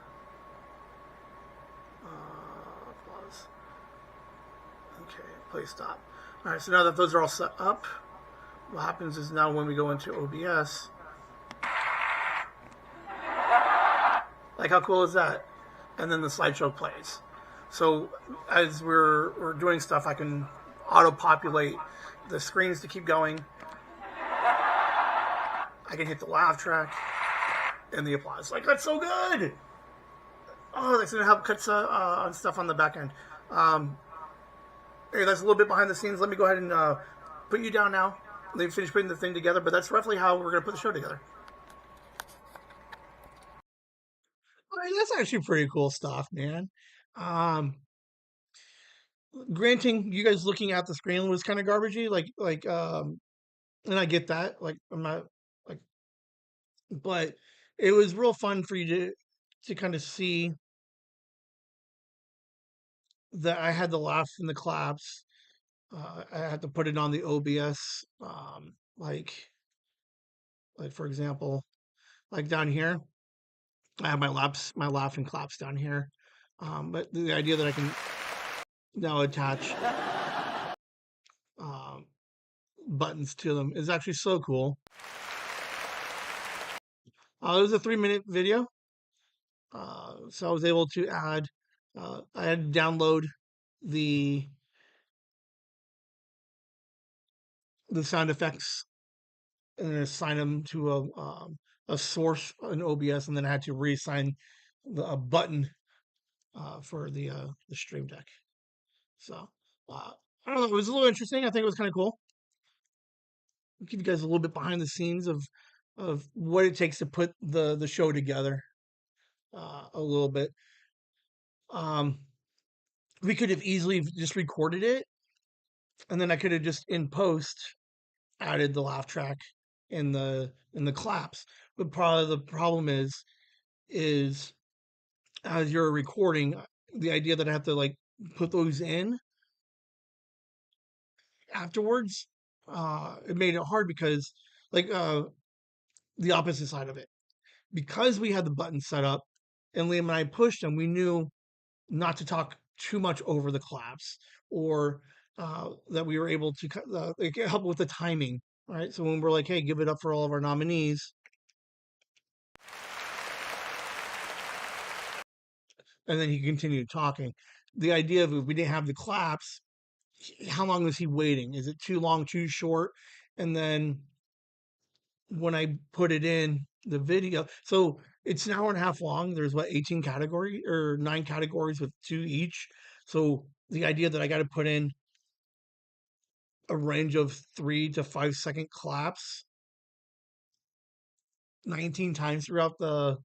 Applause. Okay, play stop. All right, so now that those are all set up, what happens is now when we go into OBS, like how cool is that? And then the slideshow plays. So as we're doing stuff, I can auto-populate the screens to keep going. I can hit the laugh track and the applause. Like, that's so good! Oh, that's going to help cut on stuff on the back end. Hey, that's a little bit behind the scenes. Let me go ahead and put you down now. Let me finish putting the thing together, but that's roughly how we're going to put the show together. I mean, that's actually pretty cool stuff, man. Granting, you guys looking at the screen was kind of garbagey, and I get that. Like, I'm not like, but it was real fun for you to kind of see that I had the laughs and the claps. I had to put it on the OBS, like for example, like down here, I have my laugh and claps down here. But the idea that I can now attach um, buttons to them is actually so cool. It was a 3-minute video, so I was able to add. I had to download the sound effects and then assign them to a source in OBS, and then I had to reassign a button for the Stream Deck. So I don't know. It was a little interesting. I think it was kind of cool. I'll give you guys a little bit behind the scenes of what it takes to put the show together. A little bit. Um, we could have easily just recorded it, and then I could have just in post added the laugh track in the claps. But probably the problem is as you're recording, the idea that I have to like put those in afterwards, it made it hard because like the opposite side of it. Because we had the button set up and Liam and I pushed them, we knew not to talk too much over the claps or that we were able to like, help with the timing, right? So when we're like, hey, give it up for all of our nominees, and then he continued talking. The idea of if we didn't have the claps, how long was he waiting? Is it too long, too short? And then when I put it in the video, so it's an hour and a half long. There's what 18 category or 9 categories with 2 each. So the idea that I got to put in a range of 3 to 5 second claps 19 times throughout the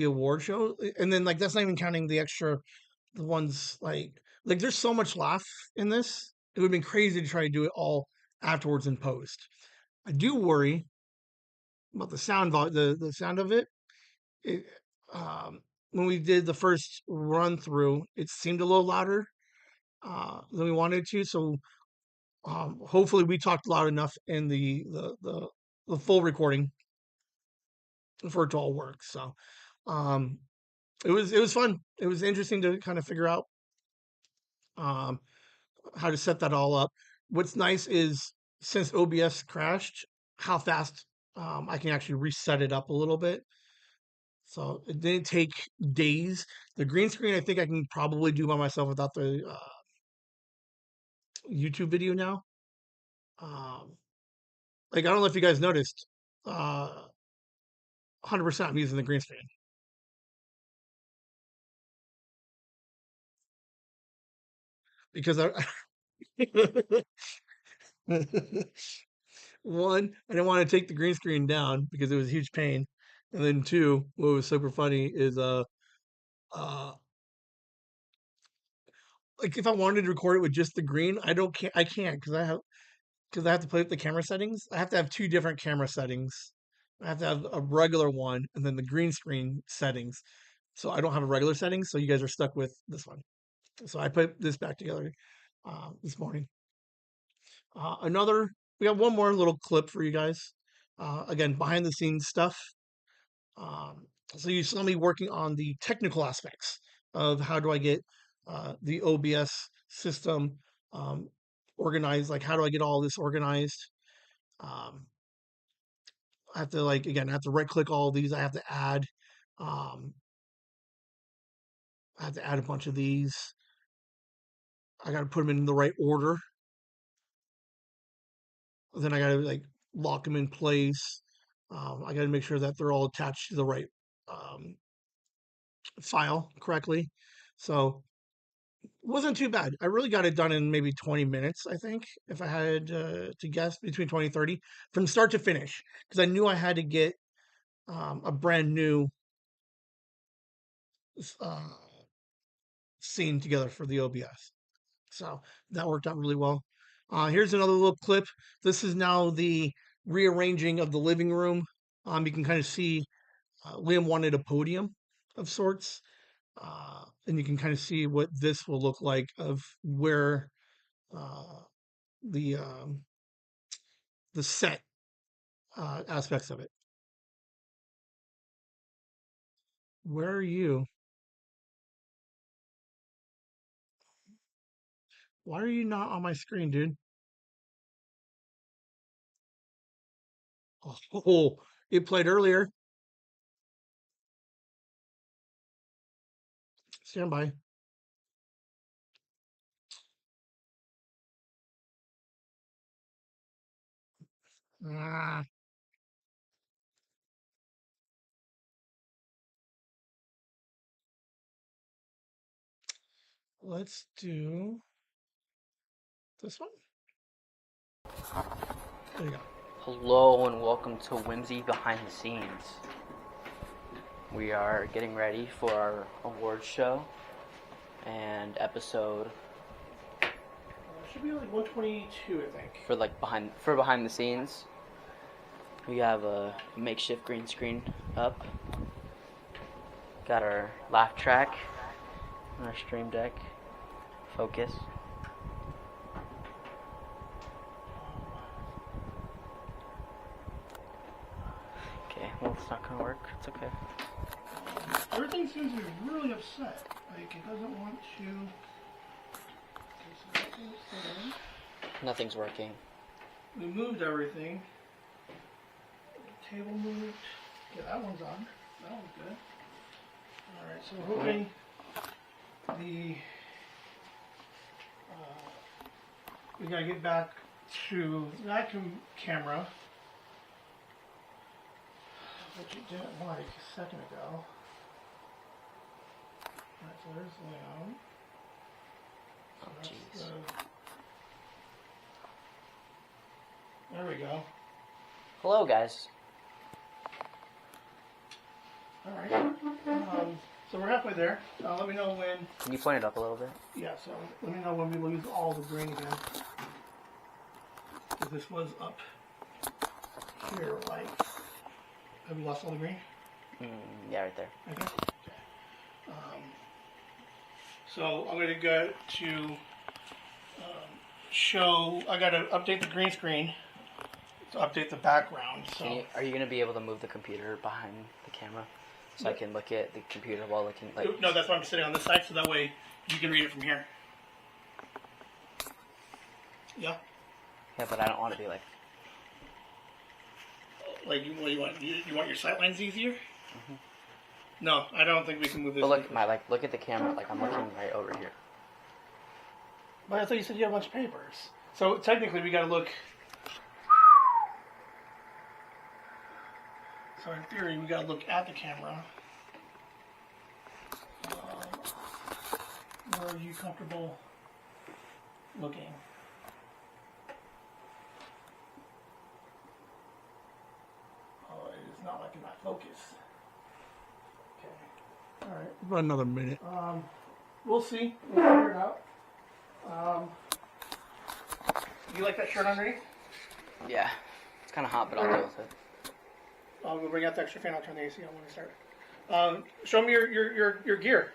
award show, and then like that's not even counting the ones like there's so much laugh in this. It would have been crazy to try to do it all afterwards in post. I do worry about the the sound of it. It when we did the first run through, it seemed a little louder than we wanted to. So hopefully, we talked loud enough in the full recording for it to all work. So um, it was fun. It was interesting to kind of figure out um, how to set that all up. What's nice is since OBS crashed, how fast I can actually reset it up a little bit. So it didn't take days. The green screen, I think I can probably do by myself without the YouTube video now. Like I don't know if you guys noticed, 100% I'm using the green screen because I one, I didn't want to take the green screen down because it was a huge pain, and then two, what was super funny is uh like if I wanted to record it with just the green, I can't because I have to play with the camera settings. I have to have two different camera settings. I have to have a regular one and then the green screen settings. So I don't have a regular setting, so you guys are stuck with this one. So I put this back together this morning. We got one more little clip for you guys. Again, behind the scenes stuff. Um, so you saw me working on the technical aspects of how do I get the OBS system organized. Like how do I get all this organized? Um, I have to I have to right click all of these. Um, I have to add a bunch of these. I got to put them in the right order. Then I got to lock them in place. I got to make sure that they're all attached to the right um, file correctly. So it wasn't too bad. I really got it done in maybe 20 minutes, I think, if I had to guess, between 20 and 30 from start to finish, because I knew I had to get a brand new uh, scene together for the OBS. So that worked out really well. Here's another little clip. This is now the rearranging of the living room. You can kind of see Liam wanted a podium. of sorts, and you can kind of see what this will look like of where uh, the the set aspects of it. Where are you? Why are you not on my screen, dude? Oh, it played earlier. Stand by. Ah, let's do this one. There you go. Hello and welcome to Whimsy Behind the Scenes. We are getting ready for our awards show and episode Should be like 122, I think. for behind the scenes. We have a makeshift green screen up. Got our laugh track, our stream deck, focus. Okay, well it's not gonna work. It's okay. Everything seems to be really upset. Like it doesn't want to. Okay, so Nothing's working. we moved everything. The table moved. Yeah, that one's on. That one's good. Alright, so we're hoping the we gotta get back to vacuum camera, which it didn't like a second ago. Alright, so there's Leon. So Oh that's jeez. there we go. Hello guys. Alright. So we're halfway there. Let me know when. Can you point it up a little bit? Yeah, so let me know when we lose all the green again. Because this was up here, like. Have we lost all the green? Yeah, right there. Okay. So I'm going to go to show. I got to update the green screen to update the background. So Are you gonna be able to move the computer behind the camera so I can look at the computer while looking like? no, that's why I'm sitting on this side, so that way you can read it from here. Yeah. Yeah, but I don't want to be like. Like what do you want? You want your sight lines easier? Mm-hmm. No, I don't think we can move this. But look at the camera. Like I'm looking right over here. But I thought you said you had a bunch of papers. So technically, we got to look. So in theory, we got to look at the camera. Where are you comfortable looking? Oh, it is not liking that focus. Okay. All right. About another minute. We'll see. We'll figure it out. You like that shirt underneath? Yeah, it's kind of hot, but I'll deal with it. I'm gonna bring out the extra fan. I'll turn the AC on when we start. Show me your gear.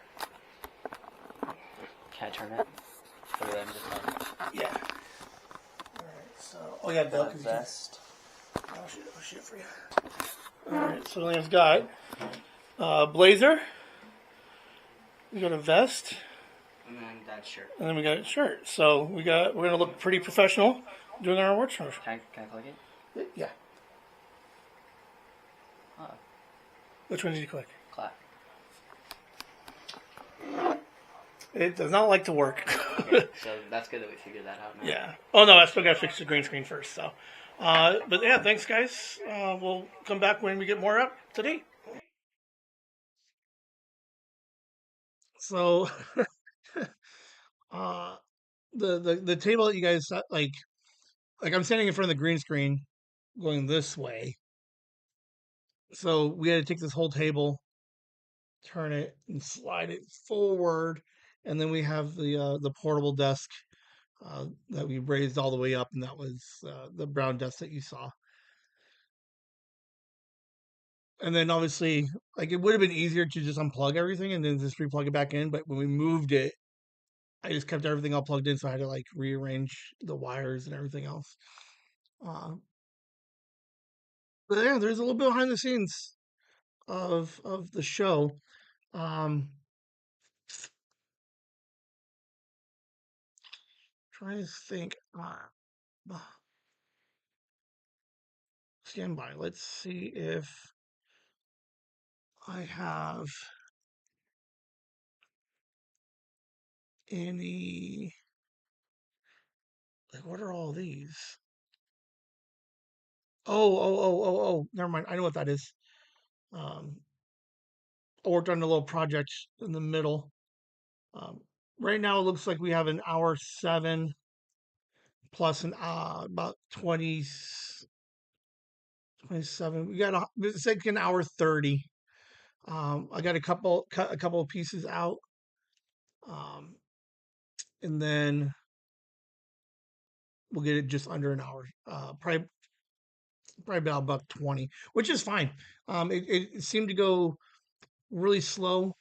Can I turn it? Or then just Yeah. All right. So, oh yeah, Bill. vest. I'll shoot it for you. All right. So Liam's got blazer. We got a vest. And then that shirt. And then we got a shirt. So we're gonna look pretty professional doing our award show. Can I click it? Yeah. Oh, Which one did you click? clap. It does not like to work. So that's good that we figured that out now. Yeah. Oh no, I still gotta fix the green screen first. So, but yeah, thanks guys. We'll come back when we get more up to date. So, the table that you guys like I'm standing in front of the green screen, going this way. So we had to take this whole table, turn it, and slide it forward, and then we have the portable desk that we raised all the way up, and that was the brown desk that you saw. And then obviously, like it would have been easier to just unplug everything and then just replug it back in. But when we moved it, I just kept everything all plugged in, so I had to like rearrange the wires and everything else. Uh, but yeah, there's a little bit behind the scenes of the show. Um, Trying to think. Stand by. Let's see if I have any. Like, what are all these? Oh. Never mind. I know what that is. Um, I worked on a little project in the middle. Um, right now, it looks like we have an hour 7 plus an about 27. We got it's like an hour 30. I got cut a couple of pieces out, um, and then we'll get it just under an hour. Probably about buck 20, which is fine. It seemed to go really slow,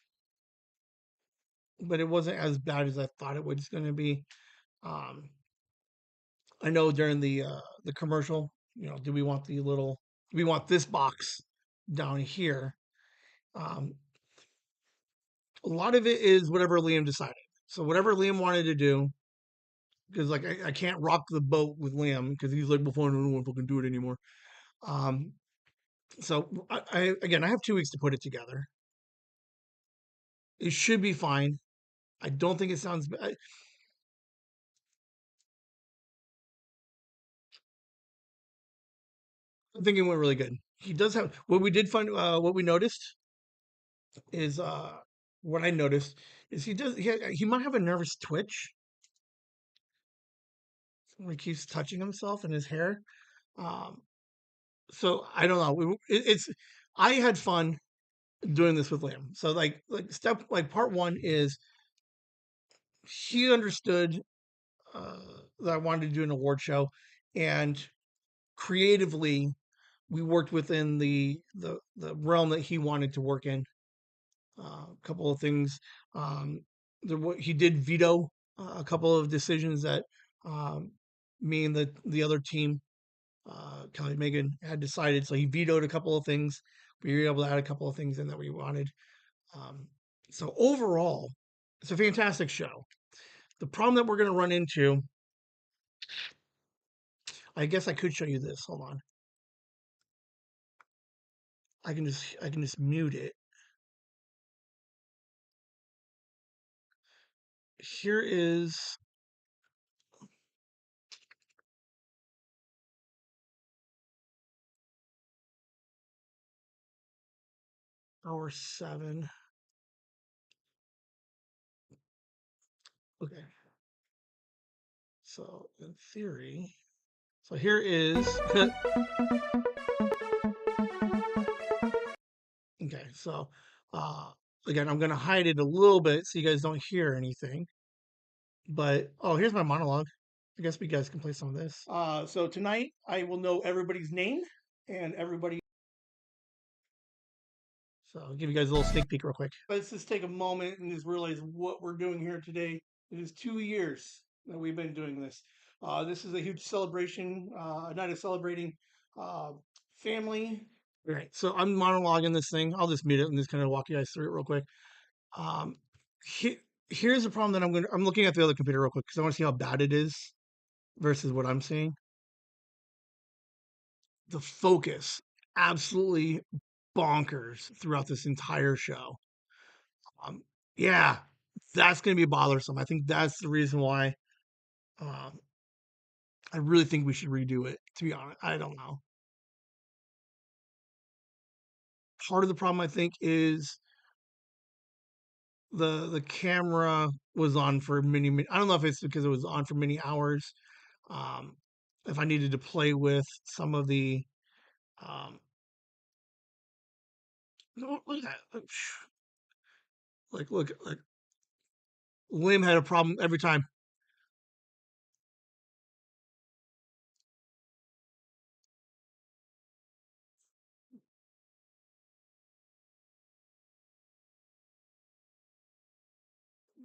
but it wasn't as bad as I thought it was going to be. Um, I know during the commercial, do we want do we want this box down here? Um, a lot of it is whatever Liam decided. So whatever Liam wanted to do, because like I can't rock the boat with Liam because he's like, before I don't know if I can do it anymore. Um, so again, I have 2 weeks to put it together. It should be fine. I don't think it sounds bad. I think it went really good. He does have what we did find. What we noticed is what I noticed is he might have a nervous twitch when he keeps touching himself and his hair. Um, so I don't know. It's I had fun doing this with Liam. So like part one is he understood uh, that I wanted to do an award show, and creatively we worked within the realm that he wanted to work in. A couple of things. Um, he did veto a couple of decisions that um, me and the other team, Kelly Megan, had decided. So he vetoed a couple of things. We were able to add a couple of things in that we wanted. Um, so overall, it's a fantastic show. The problem that we're going to run into, I guess I could show you this. Hold on. I can just mute it. Here is hour 7. Okay. So in theory, so here is okay. So again, I'm gonna hide it a little bit so you guys don't hear anything. But oh, here's my monologue. I guess we guys can play some of this. So tonight I will know everybody's name and everybody. So I'll give you guys a little sneak peek real quick. Let's just take a moment and just realize what we're doing here today. It is 2 years that we've been doing this. This is a huge celebration, a night of celebrating uh, family. All right, so I'm monologuing this thing. I'll just mute it and just kind of walk you guys through it real quick. Um, he, Here's the problem that I'm looking at the other computer real quick because I want to see how bad it is versus what I'm seeing. The focus absolutely bonkers throughout this entire show. Um, yeah, that's going to be bothersome. I think that's the reason why um, I really think we should redo it. To be honest, I don't know. Part of the problem I think is the camera was on for many. I don't know if it's because it was on for many hours. Um, if I needed to play with some of the look at that. Like Lim had a problem every time.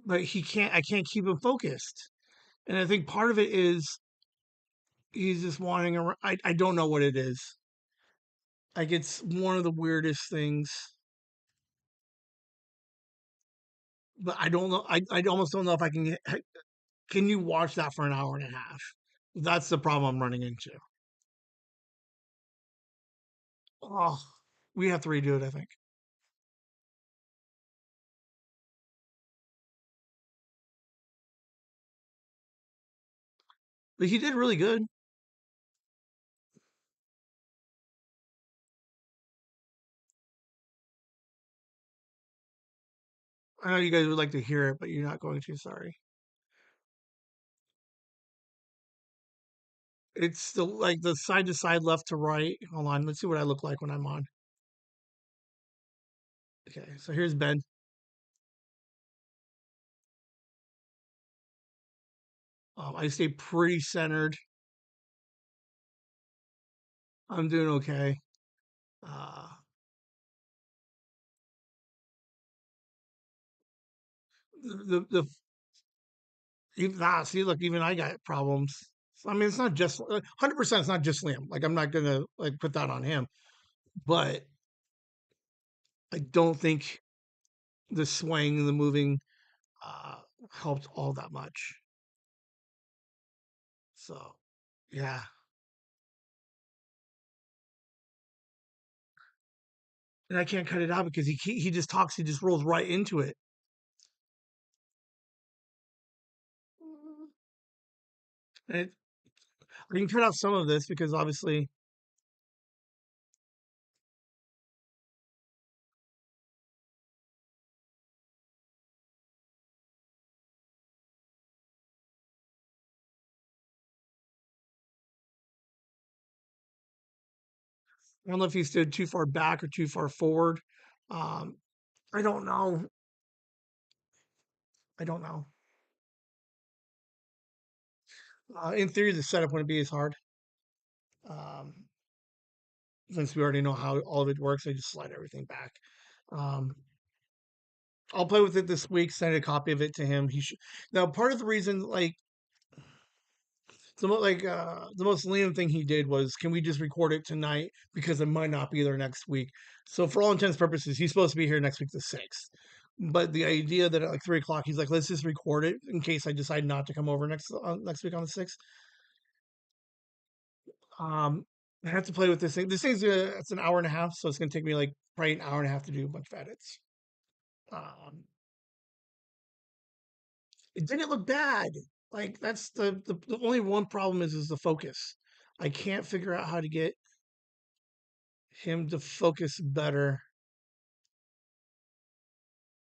but he can't. I can't keep him focused, and I think part of it is he's just wandering around. I don't know what it is. Like it's one of the weirdest things, but I don't know. I almost don't know if I can get. Can you watch that for an hour and a half? That's the problem I'm running into. Oh, we have to redo it. I think, but he did really good. I know you guys would like to hear it, but you're not going to. Sorry. It's the like the side to side, left to right. Hold on, let's see what I look like when I'm on. Okay, so here's Ben. I stay pretty centered. I'm doing okay. Uh, the even, see, look, even I got problems. I mean, it's not just 100%. It's not just Liam. Like, I'm not gonna like put that on him, but I don't think the swaying, the moving, uh, helped all that much. So, yeah, and I can't cut it out because he just talks. He just rolls right into it. And I can cut out some of this because obviously I don't know if he stood too far back or too far forward. Um, I don't know. I don't know. In theory, the setup wouldn't be as hard. Um, since we already know how all of it works, I just slide everything back. Um, I'll play with it this week. Send a copy of it to him. He should now. Part of the reason, like the most Liam thing he did was, can we just record it tonight because it might not be there next week. So for all intents and purposes, he's supposed to be here next week, the 6th. But the idea that at like 3 o'clock, he's like, let's just record it in case I decide not to come over next week on the 6th. Um, I have to play with this thing. This thing's it's an hour and a half, so it's gonna take me like probably an hour and a half to do a bunch of edits. Um, it didn't look bad. Like that's the only one problem is the focus. I can't figure out how to get him to focus better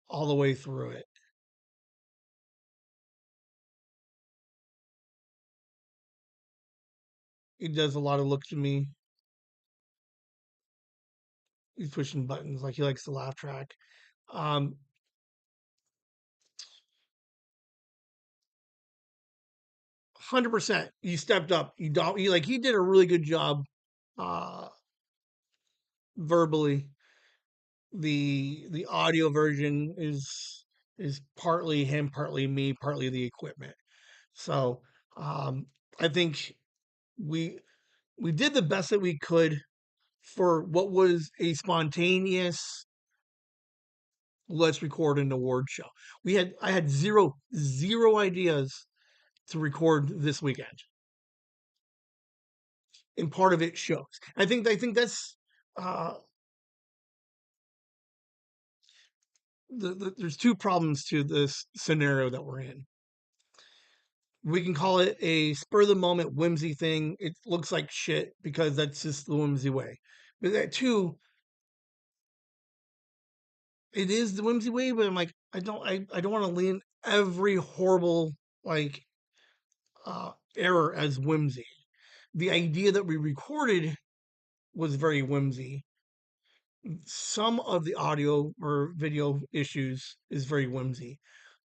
all the way through it. He does a lot of look to me. He's pushing buttons like he likes the laugh track. 100%. He stepped up. He don't. He like he did a really good job uh verbally. The audio version is partly him, partly me, partly the equipment. So um I think we we did the best that we could for what was a spontaneous let's record an award show. I had zero ideas to record this weekend. And part of it shows. I think that's uh there's two problems to this scenario that we're in. We can call it a spur of the moment whimsy thing. It looks like shit because that's just the whimsy way. But that too, it is the whimsy way, but I'm like, I don't want to lean every horrible like error as whimsy. The idea that we recorded was very whimsy. Some of the audio or video issues is very whimsy.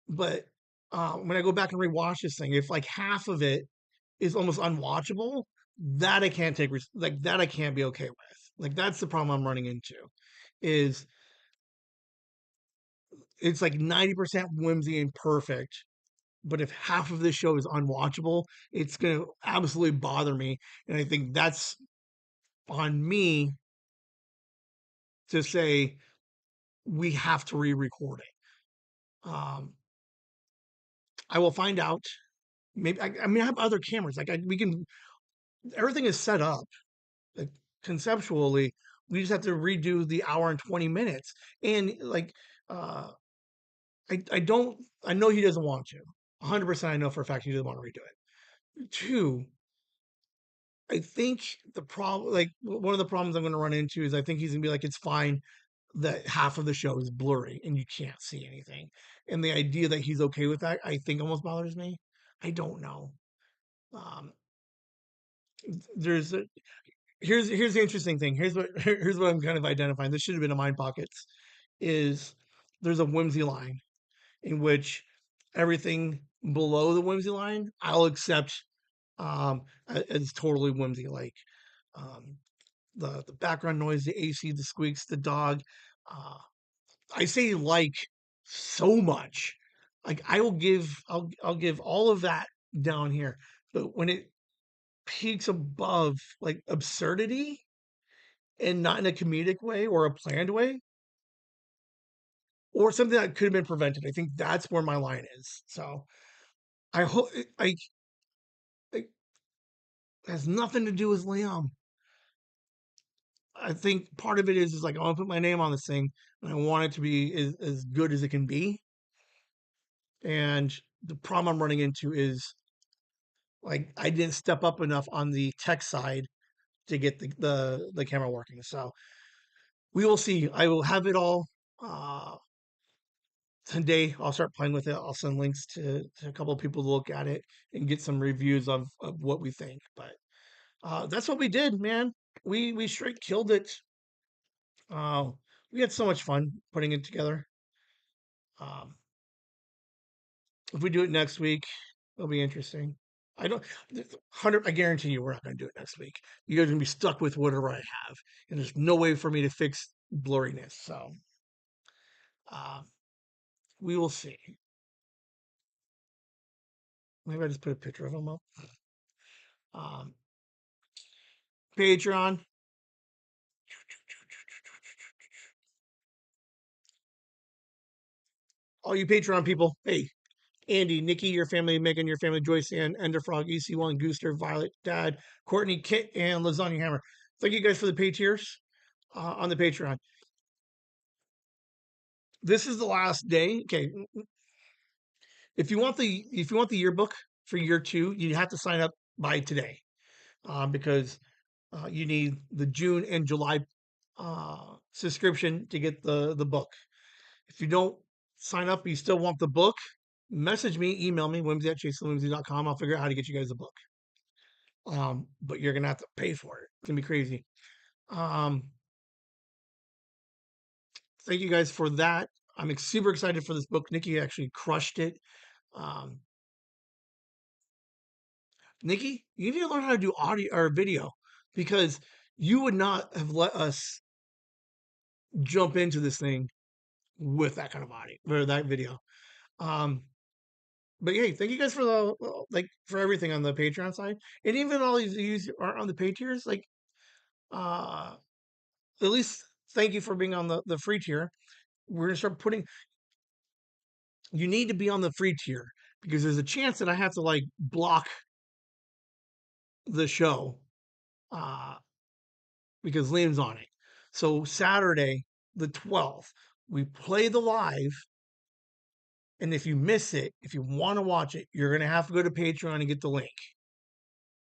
But when I go back and rewatch this thing, if like half of it is almost unwatchable, that I can't take like that I can't be okay with. Like that's the problem I'm running into is it's like 90% whimsy and perfect. But if half of this show is unwatchable, it's going to absolutely bother me. And I think that's on me to say we have to re-record it. I will find out. Maybe I mean I have other cameras. Like we can. Everything is set up. Like conceptually, we just have to redo the hour and 20 minutes. And like, uh, I don't. I know he doesn't want to. 100%. I know for a fact he doesn't want to redo it. Two, I think the problem, like one of the problems I'm going to run into is I think he's going to be like, it's fine that half of the show is blurry and you can't see anything. And the idea that he's okay with that, I think almost bothers me. I don't know. Um, there's a, here's the interesting thing. Here's what I'm kind of identifying. This should have been in Mind Pockets. Is there's a whimsy line in which everything below the whimsy line I'll accept as totally whimsy, like um, the background noise, the AC, the squeaks, the dog. Uh, I say like so much. Like I'll give all of that down here, but when it peaks above like absurdity and not in a comedic way or a planned way or something that could have been prevented, I think that's where my line is. So I hope it has nothing to do with Liam. I think part of it is like I want to put my name on this thing and I want it to be as good as it can be. And the problem I'm running into is like I didn't step up enough on the tech side to get the camera working. So we will see. I will have it all today. I'll start playing with it. I'll send links to a couple of people to look at it and get some reviews of what we think. But that's what we did, man. We straight killed it. Uh, we had so much fun putting it together. Um, if we do it next week, it'll be interesting. I don't 100. I guarantee you, we're not going to do it next week. You guys are going to be stuck with whatever I have, and there's no way for me to fix blurriness. So uh, we will see. Maybe I just put a picture of him up. Um, Patreon. All you Patreon people, hey, Andy, Nikki, your family, Megan, your family, Joyce, Ann, Enderfrog, EC1, Gooster, Violet, Dad, Courtney, Kit, and Lasagna Hammer. Thank you guys for the pay tiers on the Patreon. This is the last day. Okay, if you want the yearbook for year 2, you have to sign up by today because you need the June and July subscription to get the book. If you don't sign up, you still want the book, message me, email me, whimsy at chasingwhimsy.com. I'll figure out how to get you guys a book. But you're gonna have to pay for it. It's gonna be crazy. Um, thank you guys for that. I'm super excited for this book. Nikki actually crushed it. Um, Nikki, you need to learn how to do audio or video because you would not have let us jump into this thing with that kind of audio or that video. Um, but hey, thank you guys for the like for everything on the Patreon side, and even all these aren't on the pay tiers. Like, uh, at least thank you for being on the free tier. We're gonna start putting. You need to be on the free tier because there's a chance that I have to like block the show uh, because Liam's on it. So Saturday, the 12th, we play the live. And if you miss it, if you want to watch it, you're going to have to go to Patreon and get the link.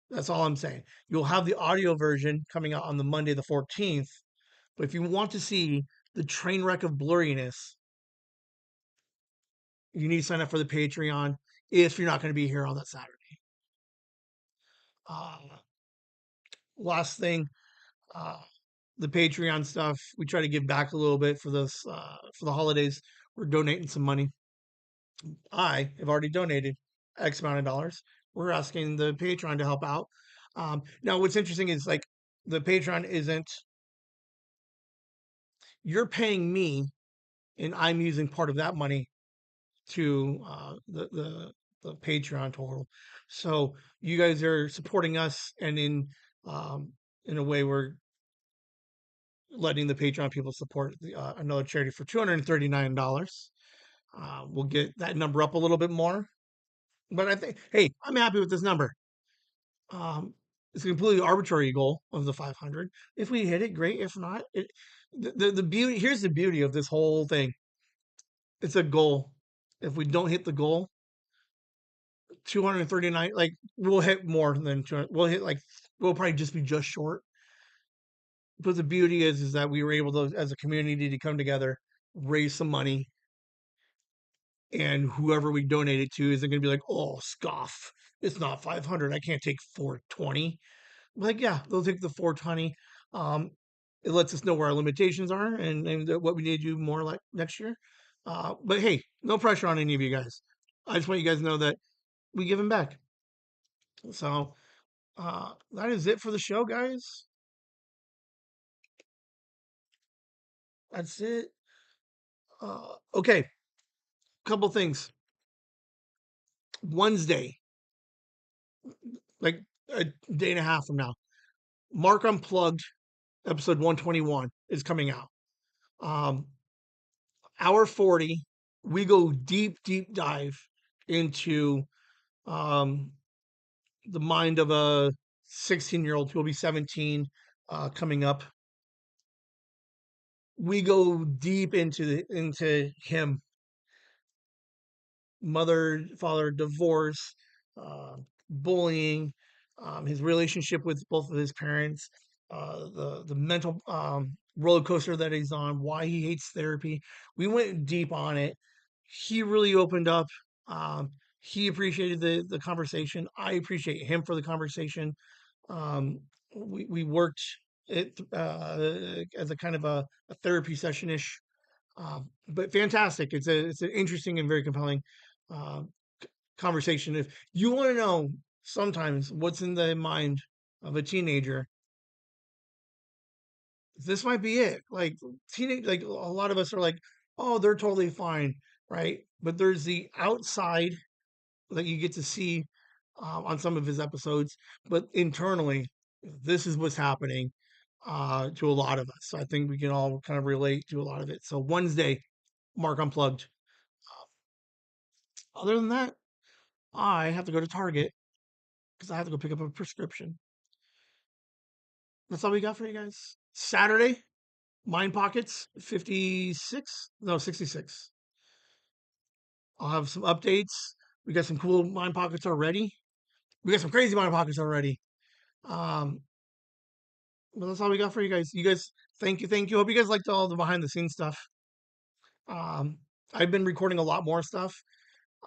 That's all I'm saying. You'll have the audio version coming out on the Monday, the 14th. But if you want to see the train wreck of blurriness, you need to sign up for the Patreon if you're not going to be here on that Saturday. Uh, last thing, uh, the Patreon stuff. We try to give back a little bit for this for the holidays. We're donating some money. I have already donated X amount of dollars. We're asking the Patreon to help out. Now, what's interesting is like the Patreon isn't. You're paying me and I'm using part of that money to the Patreon total. So you guys are supporting us, and in a way, we're letting the Patreon people support another charity for $239. We'll get that number up a little bit more, but I think, hey, I'm happy with this number. It's a completely arbitrary goal of the 500. If we hit it, great. If not, the beauty, here's the beauty of this whole thing. It's a goal. If we don't hit the goal, 239, like we'll hit more than 200. We'll hit like we'll probably just be just short. But the beauty is that we were able to, as a community, to come together, raise some money, and whoever we donate it to isn't going to be like, oh, scoff. It's not 500. I can't take 420. Like, yeah, they'll take the 420. Um, it lets us know where our limitations are and what we need to do more like next year. But hey, no pressure on any of you guys. I just want you guys to know that we give them back. So that is it for the show, guys. That's it. Okay, couple things. Wednesday, like a day and a half from now, Mark Unplugged episode 121 is coming out. Um, hour 40, we go deep dive into um, the mind of a 16-year-old who will be 17 coming up. We go deep into him, mother, father, divorce, bullying, his relationship with both of his parents, the mental roller coaster that he's on, why he hates therapy. We went deep on it. He really opened up. Um, he appreciated the conversation. I appreciate him for the conversation. Um, we worked it as a kind of a therapy session ish, but fantastic. It's an interesting and very compelling uh, conversation. If you want to know sometimes what's in the mind of a teenager, this might be it. Like teenage, like a lot of us are like, oh, they're totally fine, right? But there's the outside that you get to see on some of his episodes, but internally, this is what's happening to a lot of us. So I think we can all kind of relate to a lot of it. So Wednesday, Mark Unplugged. Other than that, I have to go to Target because I have to go pick up a prescription. That's all we got for you guys. Saturday, Mind Pockets 56, no, 66. I'll have some updates. We got some cool Mind Pockets already. We got some crazy Mind Pockets already. Um, but that's all we got for you guys. You guys, thank you, thank you. Hope you guys liked all the behind the scenes stuff. Um, I've been recording a lot more stuff.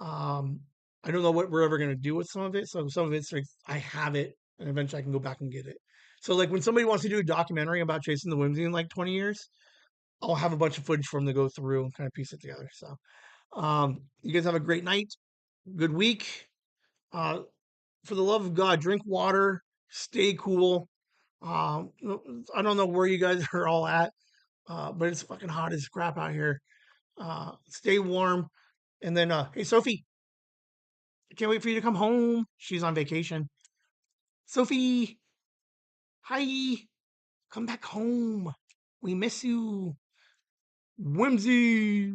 Um, I don't know what we're ever gonna do with some of it. So some of it's like I have it, and eventually I can go back and get it. So like when somebody wants to do a documentary about chasing the Whimsy in like 20 years, I'll have a bunch of footage for them to go through and kind of piece it together. So you guys have a great night, good week. Uh, for the love of God, drink water, stay cool. Um, I don't know where you guys are all at, but it's fucking hot as crap out here. Stay warm. And then, hey, Sophie, I can't wait for you to come home. She's on vacation. Sophie, hi, come back home. We miss you. Whimsy.